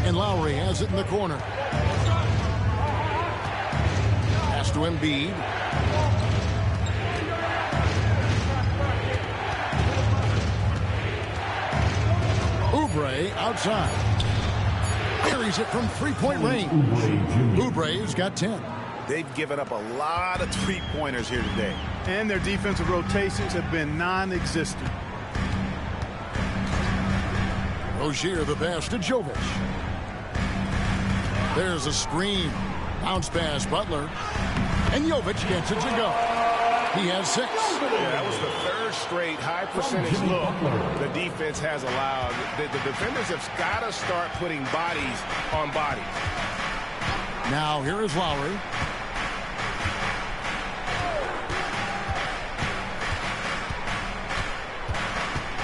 And Lowry has it in the corner. Pass to Embiid. Oubre outside. Carries it from three-point range. Oubre's got 10. They've given up a lot of three-pointers here today. And their defensive rotations have been non-existent. Rozier the pass to Jovic. There's a screen. Bounce pass, Butler. And Jovic gets it to go. He has 6. Yeah, that was the third straight high percentage look the defense has allowed. The defenders have got to start putting bodies on bodies. Now here is Lowry.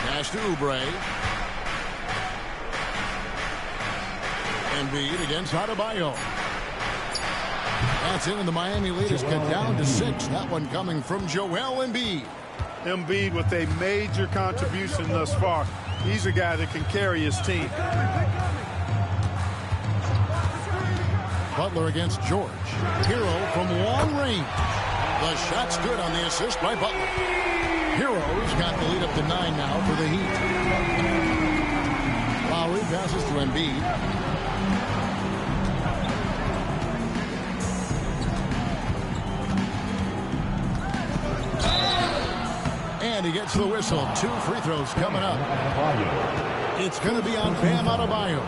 Pass to Oubre. Embiid against Adebayo. That's it, and the Miami lead is cut down to 6. That one coming from Joel Embiid. Embiid with a major contribution thus far. He's a guy that can carry his team. Butler against George. Hero from long range. The shot's good on the assist by Butler. Hero's got the lead up to 9 now for the Heat. Lowry passes to Embiid. And he gets the whistle. 2 free throws coming up. It's going to be on Bam Adebayo.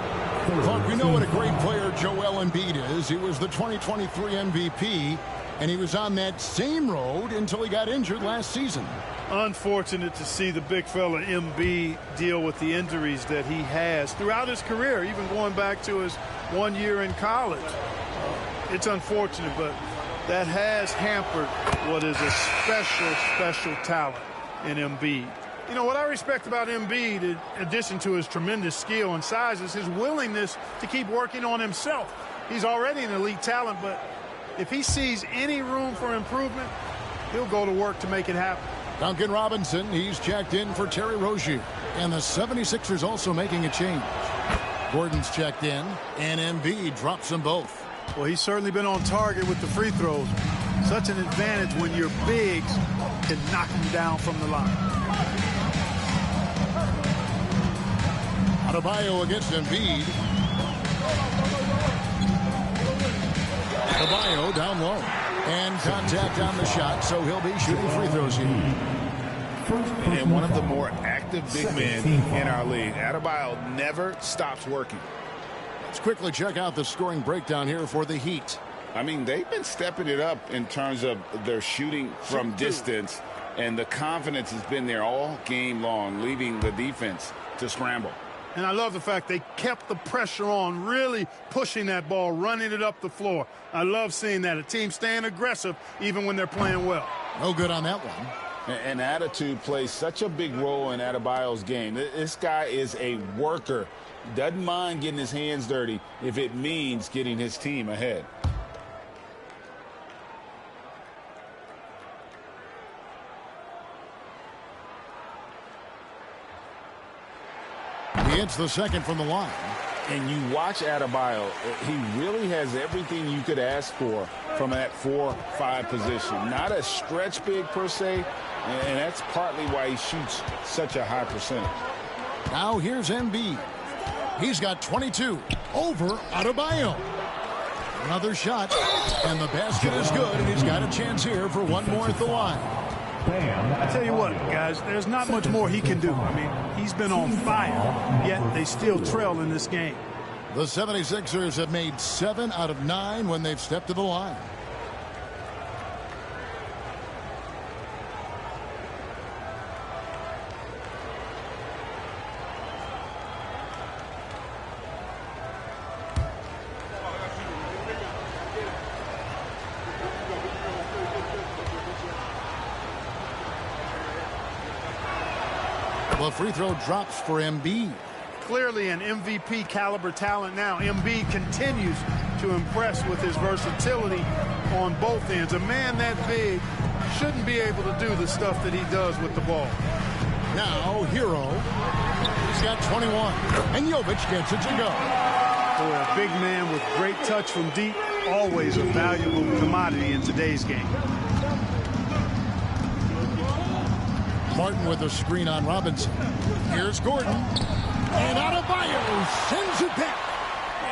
Clark, we know what a great player Joel Embiid is. He was the 2023 MVP, and he was on that same road until he got injured last season. Unfortunate to see the big fella Embiid deal with the injuries that he has throughout his career, even going back to his 1 year in college. It's unfortunate, but that has hampered what is a special talent in Embiid. You know, what I respect about Embiid, in addition to his tremendous skill and size, is his willingness to keep working on himself. He's already an elite talent, but if he sees any room for improvement, he'll go to work to make it happen. Duncan Robinson, he's checked in for Terry Rozier. And the 76ers also making a change. Gordon's checked in, and Embiid drops them both. Well, he's certainly been on target with the free throws. Such an advantage when your bigs can knock him down from the line. Adebayo against Embiid. Adebayo down low. And contact on the shot, so he'll be shooting free throws here. And one of the more active big men in our league. Adebayo never stops working. Let's quickly check out the scoring breakdown here for the Heat. I mean, they've been stepping it up in terms of their shooting from distance, and the confidence has been there all game long, leaving the defense to scramble. And I love the fact they kept the pressure on, really pushing that ball, running it up the floor. I love seeing that. A team staying aggressive even when they're playing well. No good on that one. And attitude plays such a big role in Adebayo's game. This guy is a worker. Doesn't mind getting his hands dirty if it means getting his team ahead. He hits the second from the line. And you watch Adebayo, he really has everything you could ask for from that 4-5 position. Not a stretch big per se, and that's partly why he shoots such a high percentage. Now here's Embiid. He's got 22 over Adebayo. Another shot, and the basket is good, and he's got a chance here for one more at the line. I tell you what, guys, there's not much more he can do. I mean, he's been on fire, yet they still trail in this game. The 76ers have made 7 out of 9 when they've stepped to the line. The free throw drops for Embiid. Clearly an MVP caliber talent now. Embiid continues to impress with his versatility on both ends. A man that big shouldn't be able to do the stuff that he does with the ball. Now, Hero. He's got 21. And Jovic gets it to go. Boy, a big man with great touch from deep, always a valuable commodity in today's game. Martin with a screen on Robinson. Here's Gordon. And Adebayo sends it back.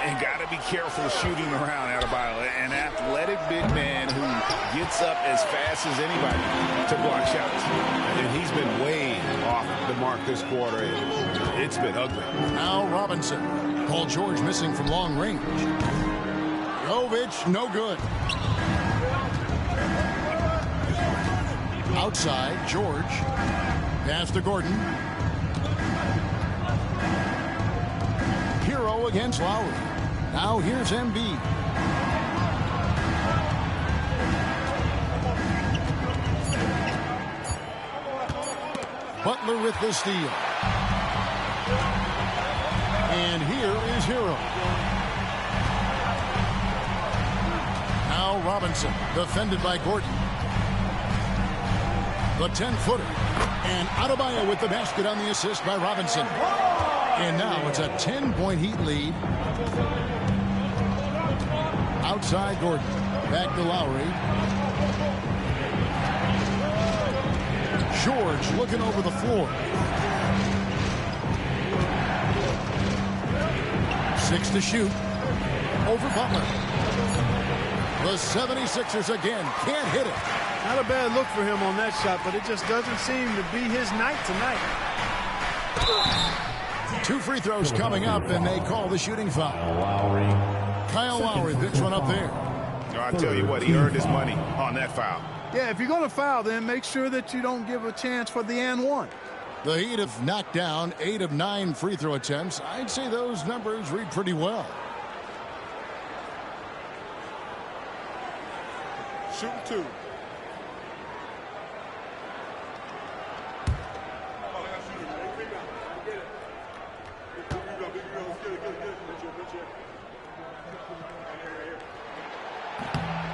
And got to be careful shooting around Adebayo. An athletic big man who gets up as fast as anybody to block shots. And he's been way off the mark this quarter. It's been ugly. Now Robinson. Paul George missing from long range. Jovic, no good. Outside, George. Pass to Gordon. Hero against Lowry. Now here's Embiid. Butler with the steal. And here is Hero. Now Robinson, defended by Gordon. The 10-footer. And Adebayo with the basket on the assist by Robinson. And now it's a 10-point Heat lead. Outside Gordon. Back to Lowry. George looking over the floor. 6 to shoot. Over Butler. The 76ers again can't hit it. Not a bad look for him on that shot, but it just doesn't seem to be his night tonight. 2 free throws coming up, and they call the shooting foul. Kyle Lowry picks one up there. I tell you what, he earned his money on that foul. Yeah, if you're going to foul, then make sure that you don't give a chance for the and one. The Heat have knocked down 8 of 9 free throw attempts. I'd say those numbers read pretty well. Shooting 2.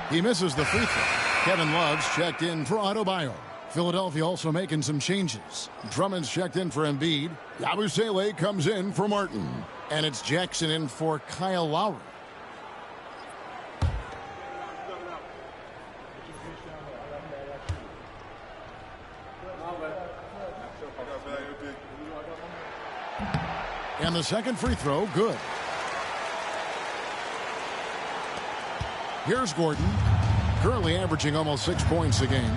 He misses the free throw. Kevin Love's checked in for Adebayo. Philadelphia also making some changes. Drummond's checked in for Embiid. Yabusele comes in for Martin. And it's Jackson in for Kyle Lowry. And the second free throw, good. Here's Gordon, currently averaging almost 6 points a game.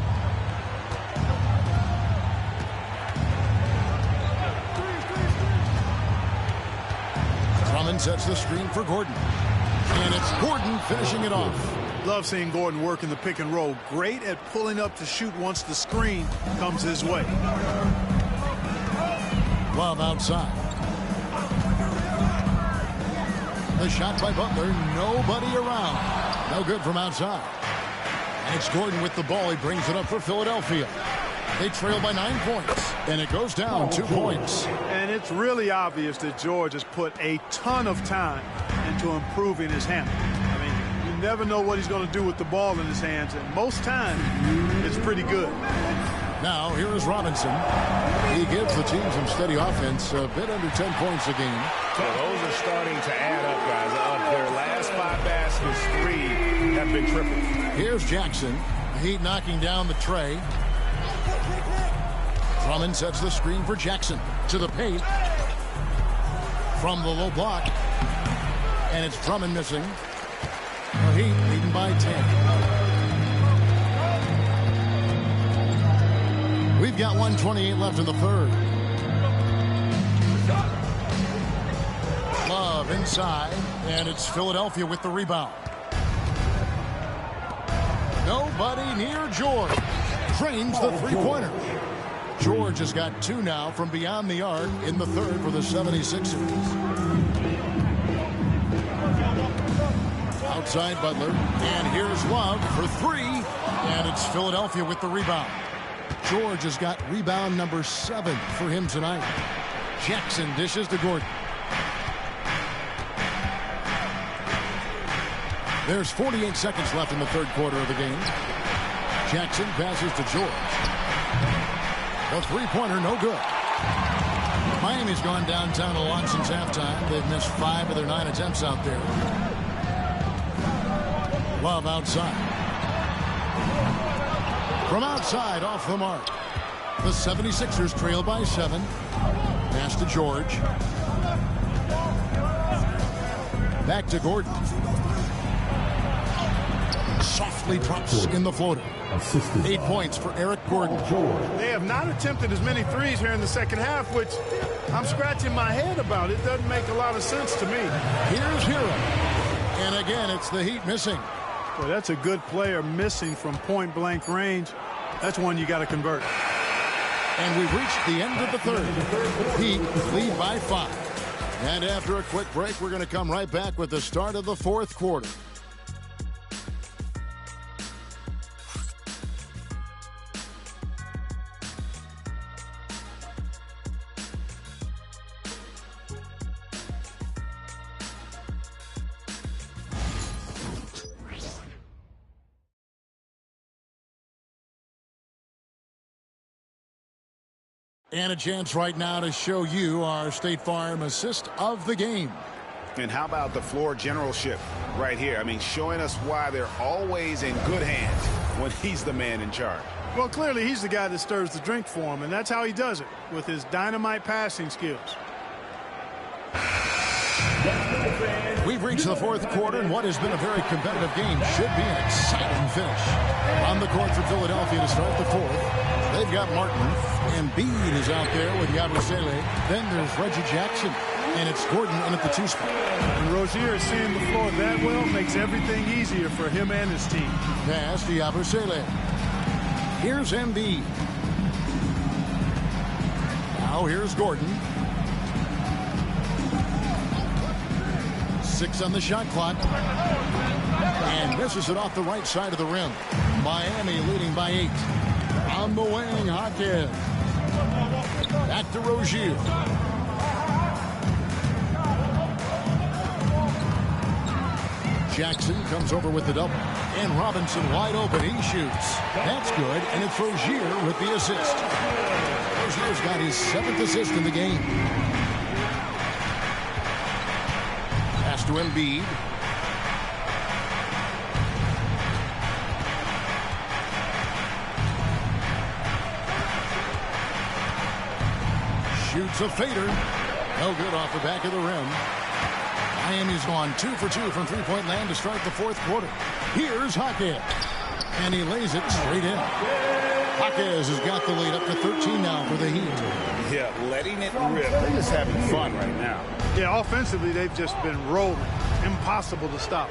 Drummond sets the screen for Gordon. And it's Gordon finishing it off. Love seeing Gordon work in the pick and roll. Great at pulling up to shoot once the screen comes his way. Love outside. The shot by Butler, nobody around. No good from outside. And it's Gordon with the ball. He brings it up for Philadelphia. They trail by 9 points. And it goes down 2 points. And it's really obvious that George has put a ton of time into improving his handle. I mean, you never know what he's going to do with the ball in his hands. And most times, it's pretty good. Now, here is Robinson. He gives the team some steady offense, a bit under 10 points a game. So those are starting to add up, guys. Of their last 5 baskets, 3 have been triples. Here's Jackson. Heat knocking down the tray. Drummond sets the screen for Jackson. To the paint. From the low block. And it's Drummond missing. The Heat leading by 10. We've got 1:28 left in the third. Love inside, and it's Philadelphia with the rebound. Nobody near George. Drains the three-pointer. George has got 2 now from beyond the arc in the third for the 76ers. Outside Butler, and here's Love for 3, and it's Philadelphia with the rebound. George has got rebound number 7 for him tonight. Jackson dishes to Gordon. There's 48 seconds left in the third quarter of the game. Jackson passes to George. The three-pointer, no good. Miami's gone downtown a lot since halftime. They've missed 5 of their 9 attempts out there. Love outside. From outside, off the mark. The 76ers trail by 7. Pass to George. Back to Gordon. Softly drops in the floater. 8 points for Eric Gordon. They have not attempted as many threes here in the second half, which I'm scratching my head about. It doesn't make a lot of sense to me. Here's Hero. And again, it's the Heat missing. Boy, that's a good player missing from point-blank range. That's one you got to convert. And we've reached the end of the third. Heat lead by 5. And after a quick break, we're going to come right back with the start of the fourth quarter. And a chance right now to show you our State Farm assist of the game. And how about the floor generalship right here? I mean, showing us why they're always in good hands when he's the man in charge. Well, clearly he's the guy that stirs the drink for him, and that's how he does it, with his dynamite passing skills. We've reached the fourth quarter, and what has been a very competitive game should be an exciting finish. On the court for Philadelphia to start the fourth. They've got Martin. Embiid is out there with Yabusele. Then there's Reggie Jackson, and it's Gordon in at the 2 spot. And Rozier is seeing the floor that well, makes everything easier for him and his team. Pass to Yabusele. Here's Embiid. Now here's Gordon. 6 on the shot clock. And misses it off the right side of the rim. Miami leading by 8. On the wing, Hawkins. Back to Rozier. Jackson comes over with the double. And Robinson wide open. He shoots. That's good. And it's Rozier with the assist. Rozier's got his 7th assist in the game. Pass to Embiid. Shoots a fader. No good off the back of the rim. Miami's gone 2 for 2 from three-point land to start the fourth quarter. Here's Hawkins. And he lays it straight in. Hawkins has got the lead up to 13 now for the Heat. Yeah, letting it rip. They're just having fun right now. Yeah, offensively, they've just been rolling. Impossible to stop.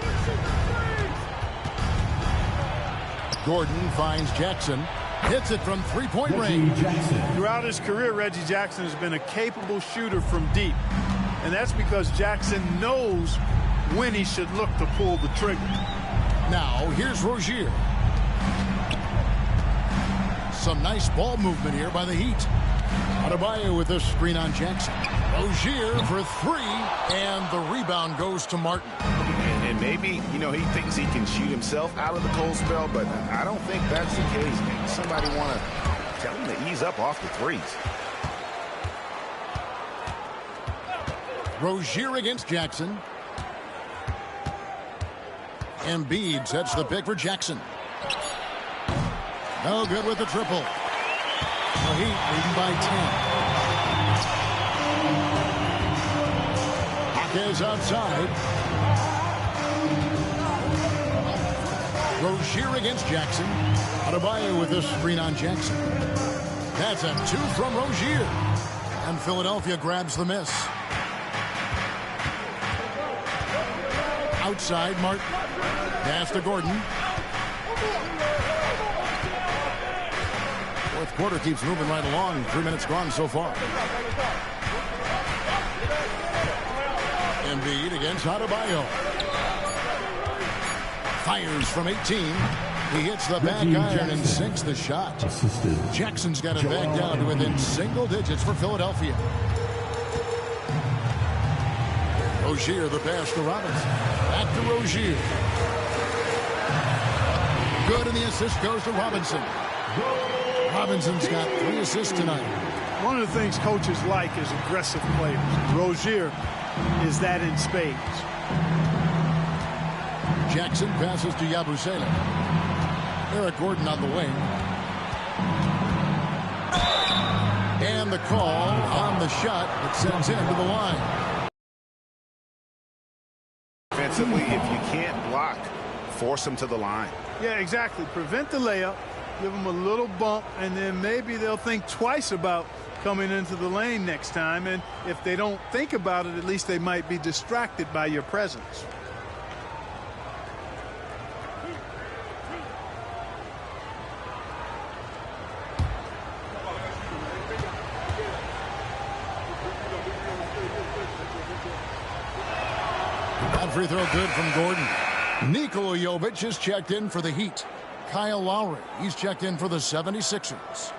Gordon finds Jackson. Hits it from three-point range. Throughout his career, Reggie Jackson has been a capable shooter from deep. And that's because Jackson knows when he should look to pull the trigger. Now, here's Rozier. Some nice ball movement here by the Heat. Adebayo with a screen on Jackson. Rozier for 3, and the rebound goes to Martin. And maybe, you know, he thinks he can shoot himself out of the cold spell, but I don't think that's the case. Maybe somebody want to tell him to ease up off the threes. Rozier against Jackson. Embiid sets the pick for Jackson. No good with the triple. The Heat leading by 10. Hawkins outside. Rozier against Jackson. Adebayo with a screen on Jackson. That's a 2 from Rozier. And Philadelphia grabs the miss. Outside, Martin. Pass to Gordon. Fourth quarter keeps moving right along. 3 minutes gone so far. Embiid against Adebayo. Fires from 18. He hits the back iron and sinks the shot. Jackson's got it back down to within single digits for Philadelphia. Rozier, the pass to Robinson. Back to Rozier. Good, and the assist goes to Robinson. Robinson's got 3 assists tonight. One of the things coaches like is aggressive players. Rozier is that in spades. Jackson passes to Yabusele. Eric Gordon on the wing. And the call on the shot that sends him to the line. Defensively, if you can't block, force him to the line. Yeah, exactly. Prevent the layup, give them a little bump, and then maybe they'll think twice about coming into the lane next time. And if they don't think about it, at least they might be distracted by your presence. That free throw good from Gordon. Nikola Jovic is checked in for the Heat. Kyle Lowry, he's checked in for the 76ers.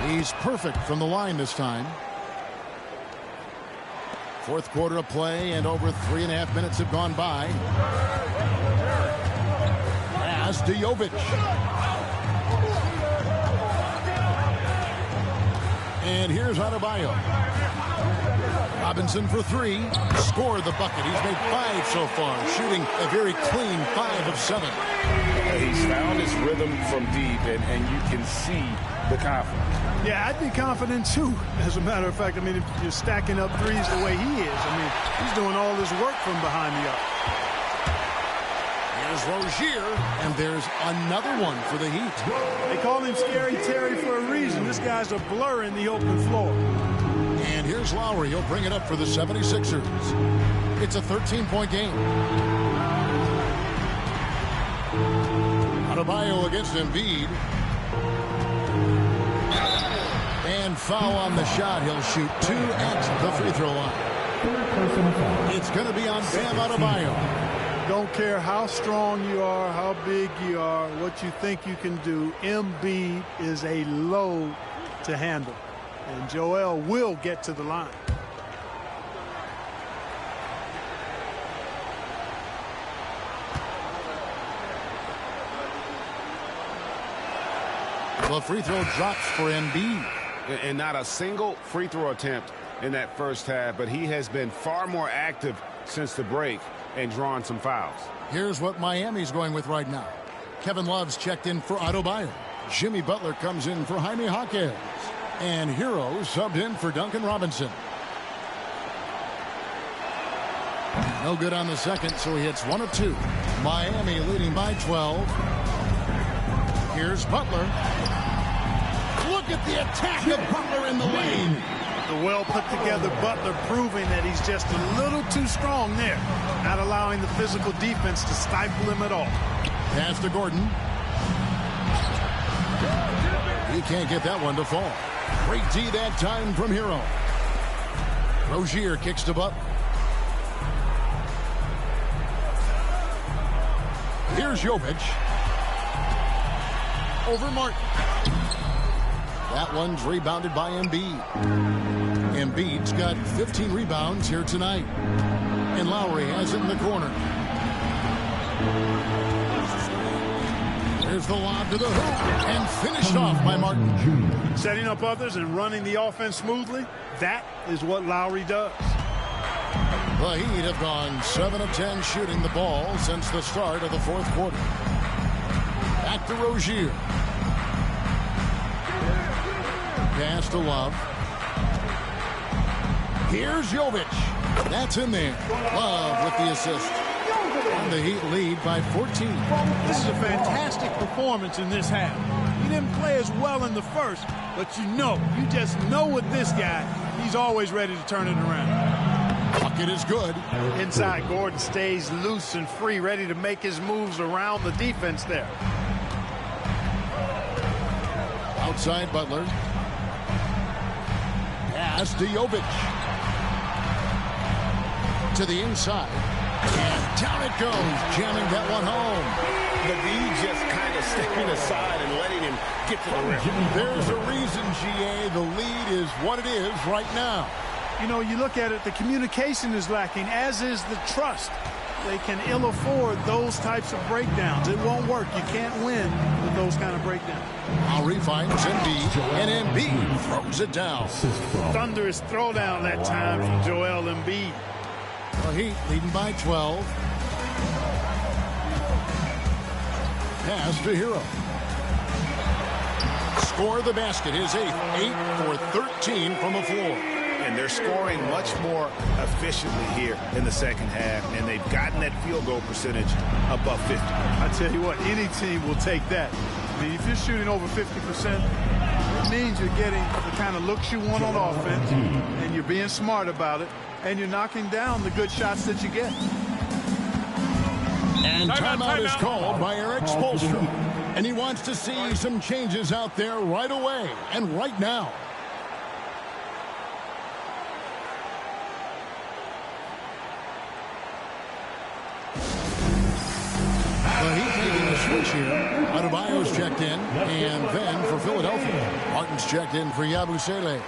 He's perfect from the line this time. Fourth quarter of play, and over 3.5 minutes have gone by. Pass to Jovic. And here's Adebayo. Robinson for 3. Scored the bucket. He's made 5 so far, shooting a very clean 5 of 7. He's found his rhythm from deep, and you can see the confidence. Yeah, I'd be confident too, as a matter of fact. I mean, if you're stacking up threes the way he is, I mean, he's doing all this work from behind the arc. Here's Rozier, and there's another one for the Heat. They call him Scary Terry for a reason. This guy's a blur in the open floor. And here's Lowry. He'll bring it up for the 76ers. It's a 13-point game. Adebayo against Embiid. And foul on the shot. He'll shoot 2 at the free throw line. It's going to be on Bam Adebayo. Don't care how strong you are, how big you are, what you think you can do. Embiid is a load to handle. And Joel will get to the line. The free throw drops for Embiid. And not a single free throw attempt in that first half, but he has been far more active since the break and drawn some fouls. Here's what Miami's going with right now. Kevin Love's checked in for Adebayo. Jimmy Butler comes in for Jaime Jaquez. And Hero subbed in for Duncan Robinson. No good on the second, so he hits 1 of 2. Miami leading by 12. Here's Butler. Look at the attack of Butler in the lane. The well-put-together Butler proving that he's just a little too strong there, not allowing the physical defense to stifle him at all. Pass to Gordon. He can't get that one to fall. Great D that time from Hero. Rozier kicks to Butler. Here's Jovic. Over Martin. That one's rebounded by Embiid. Embiid's got 15 rebounds here tonight. And Lowry has it in the corner. There's the lob to the hoop. And finished off by Martin. Setting up others and running the offense smoothly. That is what Lowry does. The Heat have gone 7 of 10 shooting the ball since the start of the fourth quarter. Back to Rozier. Pass to Love. Here's Jovic. That's in there. Love with the assist. And the Heat lead by 14. This is a fantastic performance in this half. He didn't play as well in the first, but you just know with this guy, he's always ready to turn it around. Bucket is good. Inside, Gordon stays loose and free, ready to make his moves around the defense there. Outside Butler. Pass to Jovic. To the inside. And down it goes, jamming that one home. The D just kind of stepping aside and letting him get to the rim. There's a reason, GA, the lead is what it is right now. You know, you look at it, the communication is lacking, as is the trust. They can ill afford those types of breakdowns. It won't work. You can't win with those kind of breakdowns. Lowry finds Embiid, and Embiid throws it down. Thunderous throwdown that time from Joel Embiid. The Heat leading by 12. Pass to Hero. Score the basket, his 8th. 8 for 13 from the floor. And they're scoring much more efficiently here in the second half, and they've gotten that field goal percentage above 50. I tell you what, any team will take that. I mean, if you're shooting over 50%, it means you're getting the kind of looks you want on offense, and you're being smart about it, and you're knocking down the good shots that you get. And timeout is called by Eric Spoelstra. And he wants to see some changes out there right away and right now. The Heat making a switch here. Adebayo's checked in. And then for Philadelphia, Martin's checked in for Yabusele.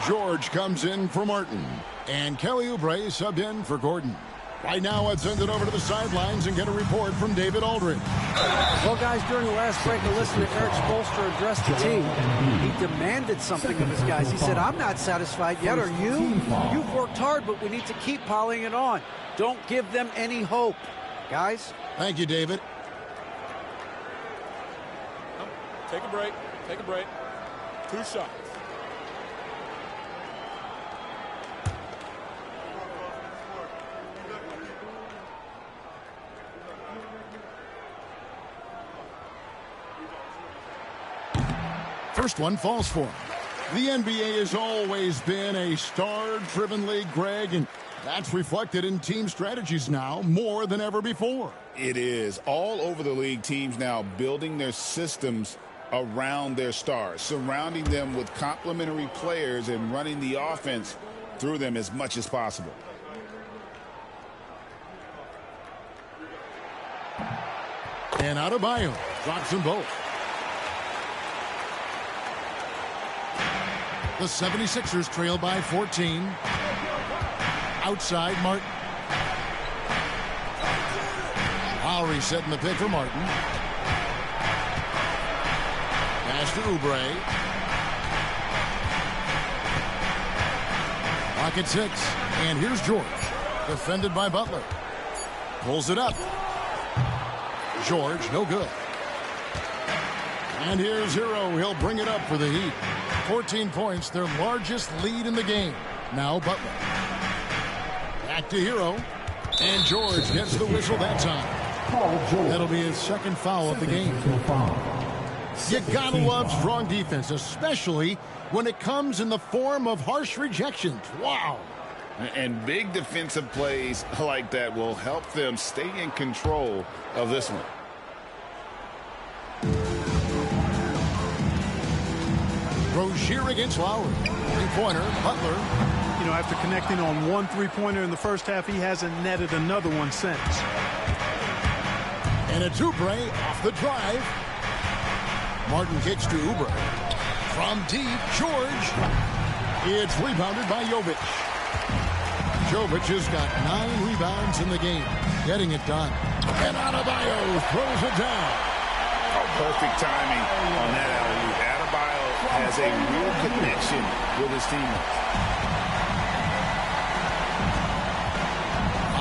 George comes in for Martin. And Kelly Oubre subbed in for Gordon. Right now, let's send it over to the sidelines and get a report from David Aldridge. Well, guys, during the last break, I listened to Eric Spoelstra address the team. He demanded something of his guys. He said, I'm not satisfied yet. Are you? You've worked hard, but we need to keep piling it on. Don't give them any hope. Guys? Thank you, David. Take a break. Take a break. 2 shots. First one falls for him. The NBA has always been a star-driven league, Greg, and that's reflected in team strategies now more than ever before. It is. All over the league, teams now building their systems around their stars, surrounding them with complementary players and running the offense through them as much as possible. And Adebayo drops them both. The 76ers trail by 14. Outside, Martin. Lowry setting the pick for Martin. Pass to Oubre. Pocket 6. And here's George. Defended by Butler. Pulls it up. George, no good. And here's Hero. He'll bring it up for the Heat. 14 points, their largest lead in the game. Now Butler. Back to Hero. And George gets the whistle that time. That'll be his second foul of the game. You gotta love strong defense, especially when it comes in the form of harsh rejections. Wow. And big defensive plays like that will help them stay in control of this one. Rozier against Lowry. Three-pointer, Butler. You know, after connecting on 1 3-pointer in the first half, he hasn't netted another one since. And it's Oubre off the drive. Martin kicks to Oubre. From deep, George. It's rebounded by Jovic. Jovic has got 9 rebounds in the game. Getting it done. And Adebayo throws it down. Oh, perfect timing on that alley-oop. Adebayo has a real connection with his teammates.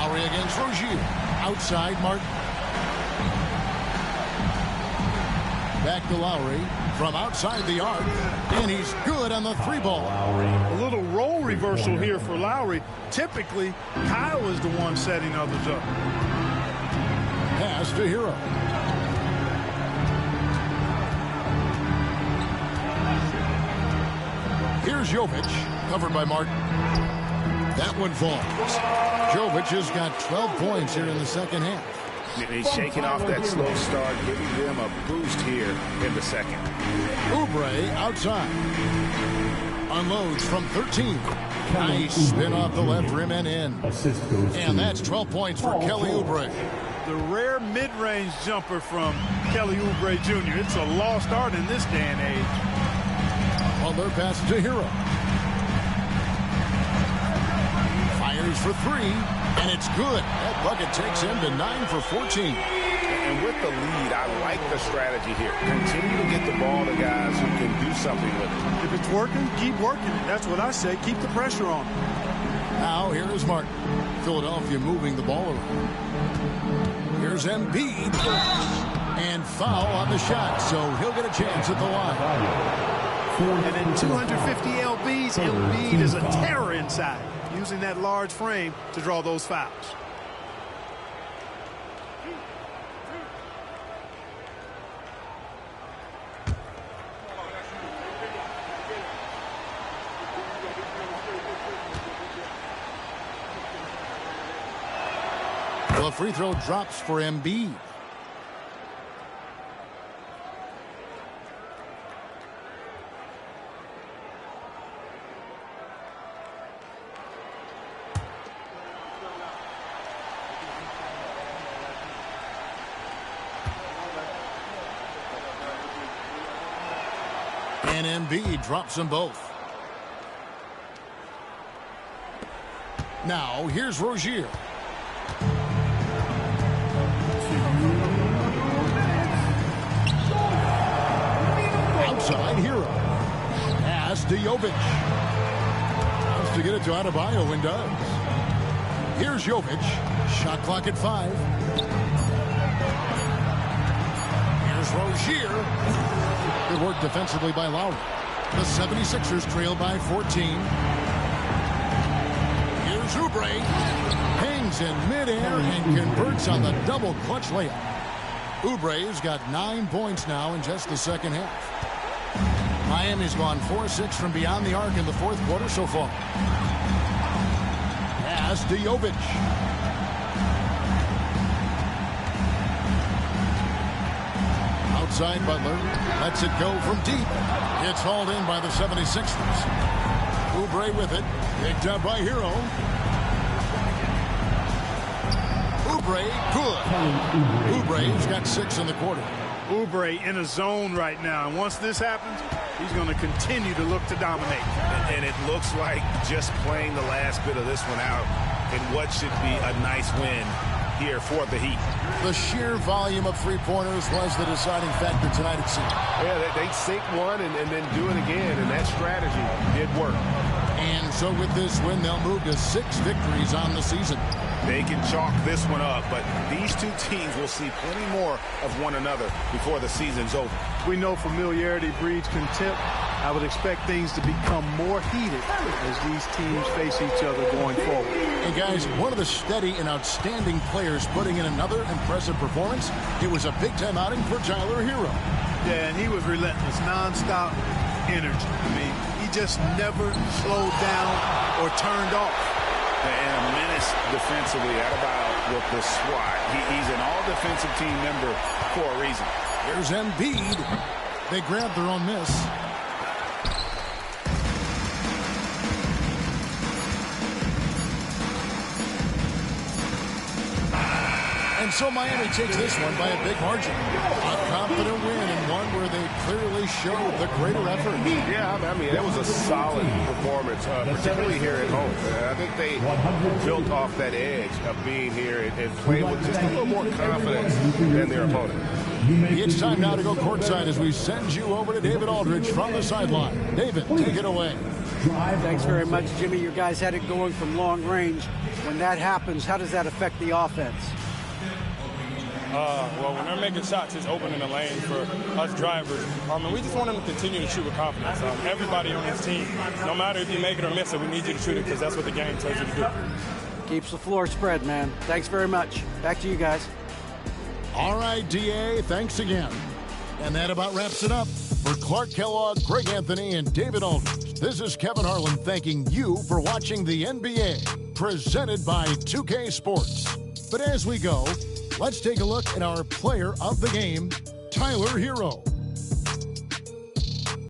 Lowry against Rozier. Outside, Martin. Back to Lowry from outside the arc. And he's good on the 3-ball. A little role reversal here for Lowry. Typically, Kyle is the one setting others up. Pass to Hero. Here's Jovic, covered by Martin. That one falls. Jovic has got 12 points here in the second half. And he's shaking off that slow start, giving them a boost here in the second. Oubre outside. Unloads from 13. Nice spin off the left rim and in. And that's 12 points for Kelly Oubre. The rare mid-range jumper from Kelly Oubre Jr. It's a lost art in this day and age. Butler passes to Hero. Fires for 3, and it's good. That bucket takes him to 9 for 14. And with the lead, I like the strategy here. Continue to get the ball to guys who can do something with it. If it's working, keep working it. That's what I say. Keep the pressure on. Now here is Martin. Philadelphia moving the ball around. Here's Embiid. And foul on the shot, so he'll get a chance at the line. And in 250 lbs, Embiid is a terror inside, using that large frame to draw those fouls. The free throw drops for Embiid. And Embiid drops them both. Now here's Rozier. Outside Hero. Pass to Jovic. Wants to get it to Adebayo and does. Here's Jovic. Shot clock at 5. Here's Rozier. Good work defensively by Lowry. The 76ers trail by 14. Here's Oubre. Hangs in midair and converts on the double clutch layup. Oubre's got 9 points now in just the second half. Miami's gone 4-6 from beyond the arc in the fourth quarter so far. Pass to Jovic. Outside Butler. Lets it go from deep. It's hauled in by the 76ers. Oubre with it. Picked up by Hero. Oubre, good. Oubre's got 6 in the quarter. Oubre in a zone right now, and once this happens, he's going to continue to look to dominate. And it looks like just playing the last bit of this one out in what should be a nice win here for the Heat. The sheer volume of three-pointers was the deciding factor tonight, it seemed. Yeah, they sink one and then do it again, and that strategy did work. And so with this win, they'll move to 6 victories on the season. They can chalk this one up, but these two teams will see plenty more of one another before the season's over. We know familiarity breeds contempt. I would expect things to become more heated as these teams face each other going forward. And guys, one of the steady and outstanding players putting in another impressive performance, it was a big-time outing for Tyler Hero. Yeah, and he was relentless, nonstop energy. I mean, he just never slowed down or turned off. And a menace defensively, Adebayo with the swat. He's an all-defensive team member for a reason. Here's Embiid. They grabbed their own miss. And so Miami takes this one by a big margin. A confident win and one where they clearly showed the greater effort. Yeah, I mean, that was a solid performance, particularly here at home. I think they built off that edge of being here and playing with just a little more confidence than their opponent. It's time now to go courtside as we send you over to David Aldridge from the sideline. David, take it away. Thanks very much, Jimmy. You guys had it going from long range. When that happens, how does that affect the offense? Well, when they're making shots, it's opening the lane for us drivers. And we just want them to continue to shoot with confidence. Everybody on this team, no matter if you make it or miss it, we need you to shoot it because that's what the game tells you to do. Keeps the floor spread, man. Thanks very much. Back to you guys. All right, DA, thanks again. And that about wraps it up. For Clark Kellogg, Greg Anthony, and David Aldridge, this is Kevin Harlan thanking you for watching the NBA, presented by 2K Sports. But as we go, Let's take a look at our player of the game, Tyler Hero.